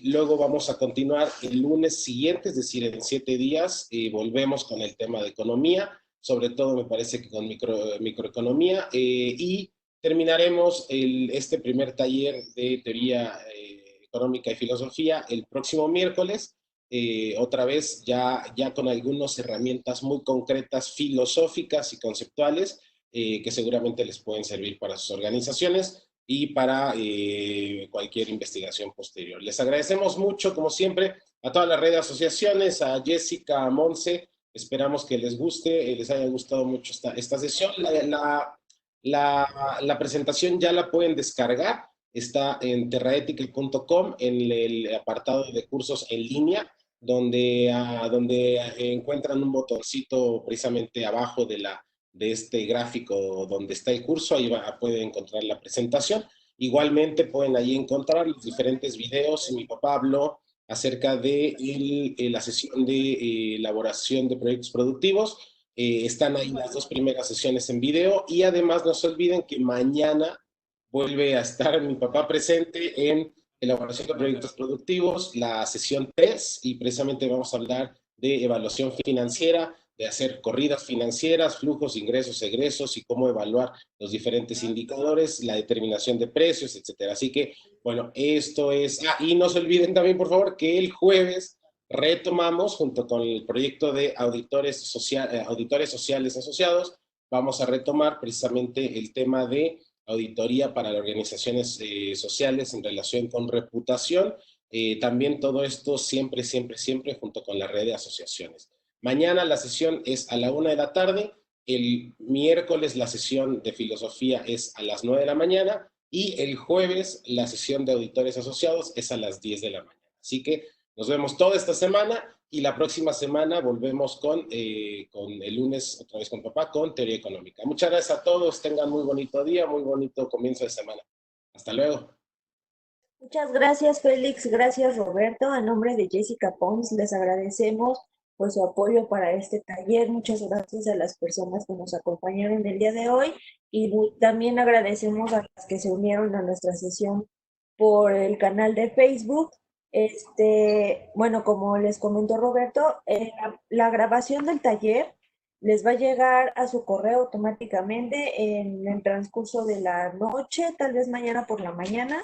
Luego vamos a continuar el lunes siguiente, es decir, en 7 días, volvemos con el tema de economía, sobre todo me parece que con microeconomía, y terminaremos este primer taller de teoría económica y filosofía el próximo miércoles, otra vez ya con algunas herramientas muy concretas, filosóficas y conceptuales, que seguramente les pueden servir para sus organizaciones y para cualquier investigación posterior. Les agradecemos mucho, como siempre, a todas las redes de asociaciones, a Jessica, a Monse. Esperamos que les guste, les haya gustado mucho esta sesión. La presentación ya la pueden descargar, está en terraetica.com, en el apartado de cursos en línea, donde encuentran un botoncito precisamente abajo de la de este gráfico donde está el curso, ahí pueden encontrar la presentación. Igualmente pueden ahí encontrar los diferentes videos. Mi papá habló acerca de la sesión de elaboración de proyectos productivos. Están ahí las dos primeras sesiones en video y además no se olviden que mañana vuelve a estar mi papá presente en elaboración de proyectos productivos, la sesión 3, y precisamente vamos a hablar de evaluación financiera, de hacer corridas financieras, flujos, ingresos, egresos y cómo evaluar los diferentes indicadores, la determinación de precios, etcétera. Así que, bueno, esto es... y no se olviden también, por favor, que el jueves retomamos, junto con el proyecto de auditores sociales asociados, vamos a retomar precisamente el tema de auditoría para las organizaciones sociales en relación con reputación. También todo esto siempre, siempre, siempre junto con la red de asociaciones. Mañana la sesión es a la 1 de la tarde, el miércoles la sesión de filosofía es a las 9 de la mañana y el jueves la sesión de auditores asociados es a las 10 de la mañana. Así que nos vemos toda esta semana y la próxima semana volvemos con el lunes, otra vez con papá, con teoría económica. Muchas gracias a todos, tengan muy bonito día, muy bonito comienzo de semana. Hasta luego. Muchas gracias, Félix. Gracias, Roberto. A nombre de Jessica Pons, les agradecemos por su apoyo para este taller. Muchas gracias a las personas que nos acompañaron el día de hoy y también agradecemos a las que se unieron a nuestra sesión por el canal de Facebook. Bueno, como les comentó Roberto, la grabación del taller les va a llegar a su correo automáticamente en el transcurso de la noche, tal vez mañana por la mañana.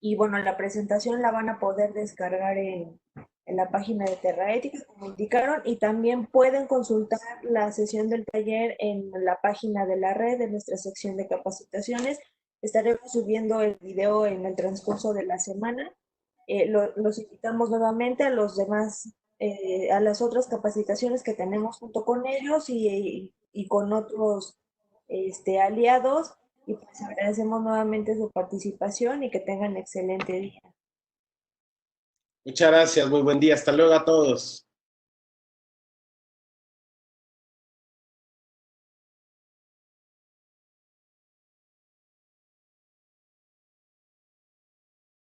Y bueno, la presentación la van a poder descargar en la página de Terraética, como indicaron, y también pueden consultar la sesión del taller en la página de la red, de nuestra sección de capacitaciones. Estaremos subiendo el video en el transcurso de la semana. Los invitamos nuevamente a los demás, a las otras capacitaciones que tenemos junto con ellos y con otros aliados. Y pues agradecemos nuevamente su participación y que tengan excelente día. Muchas gracias, muy buen día. Hasta luego a todos.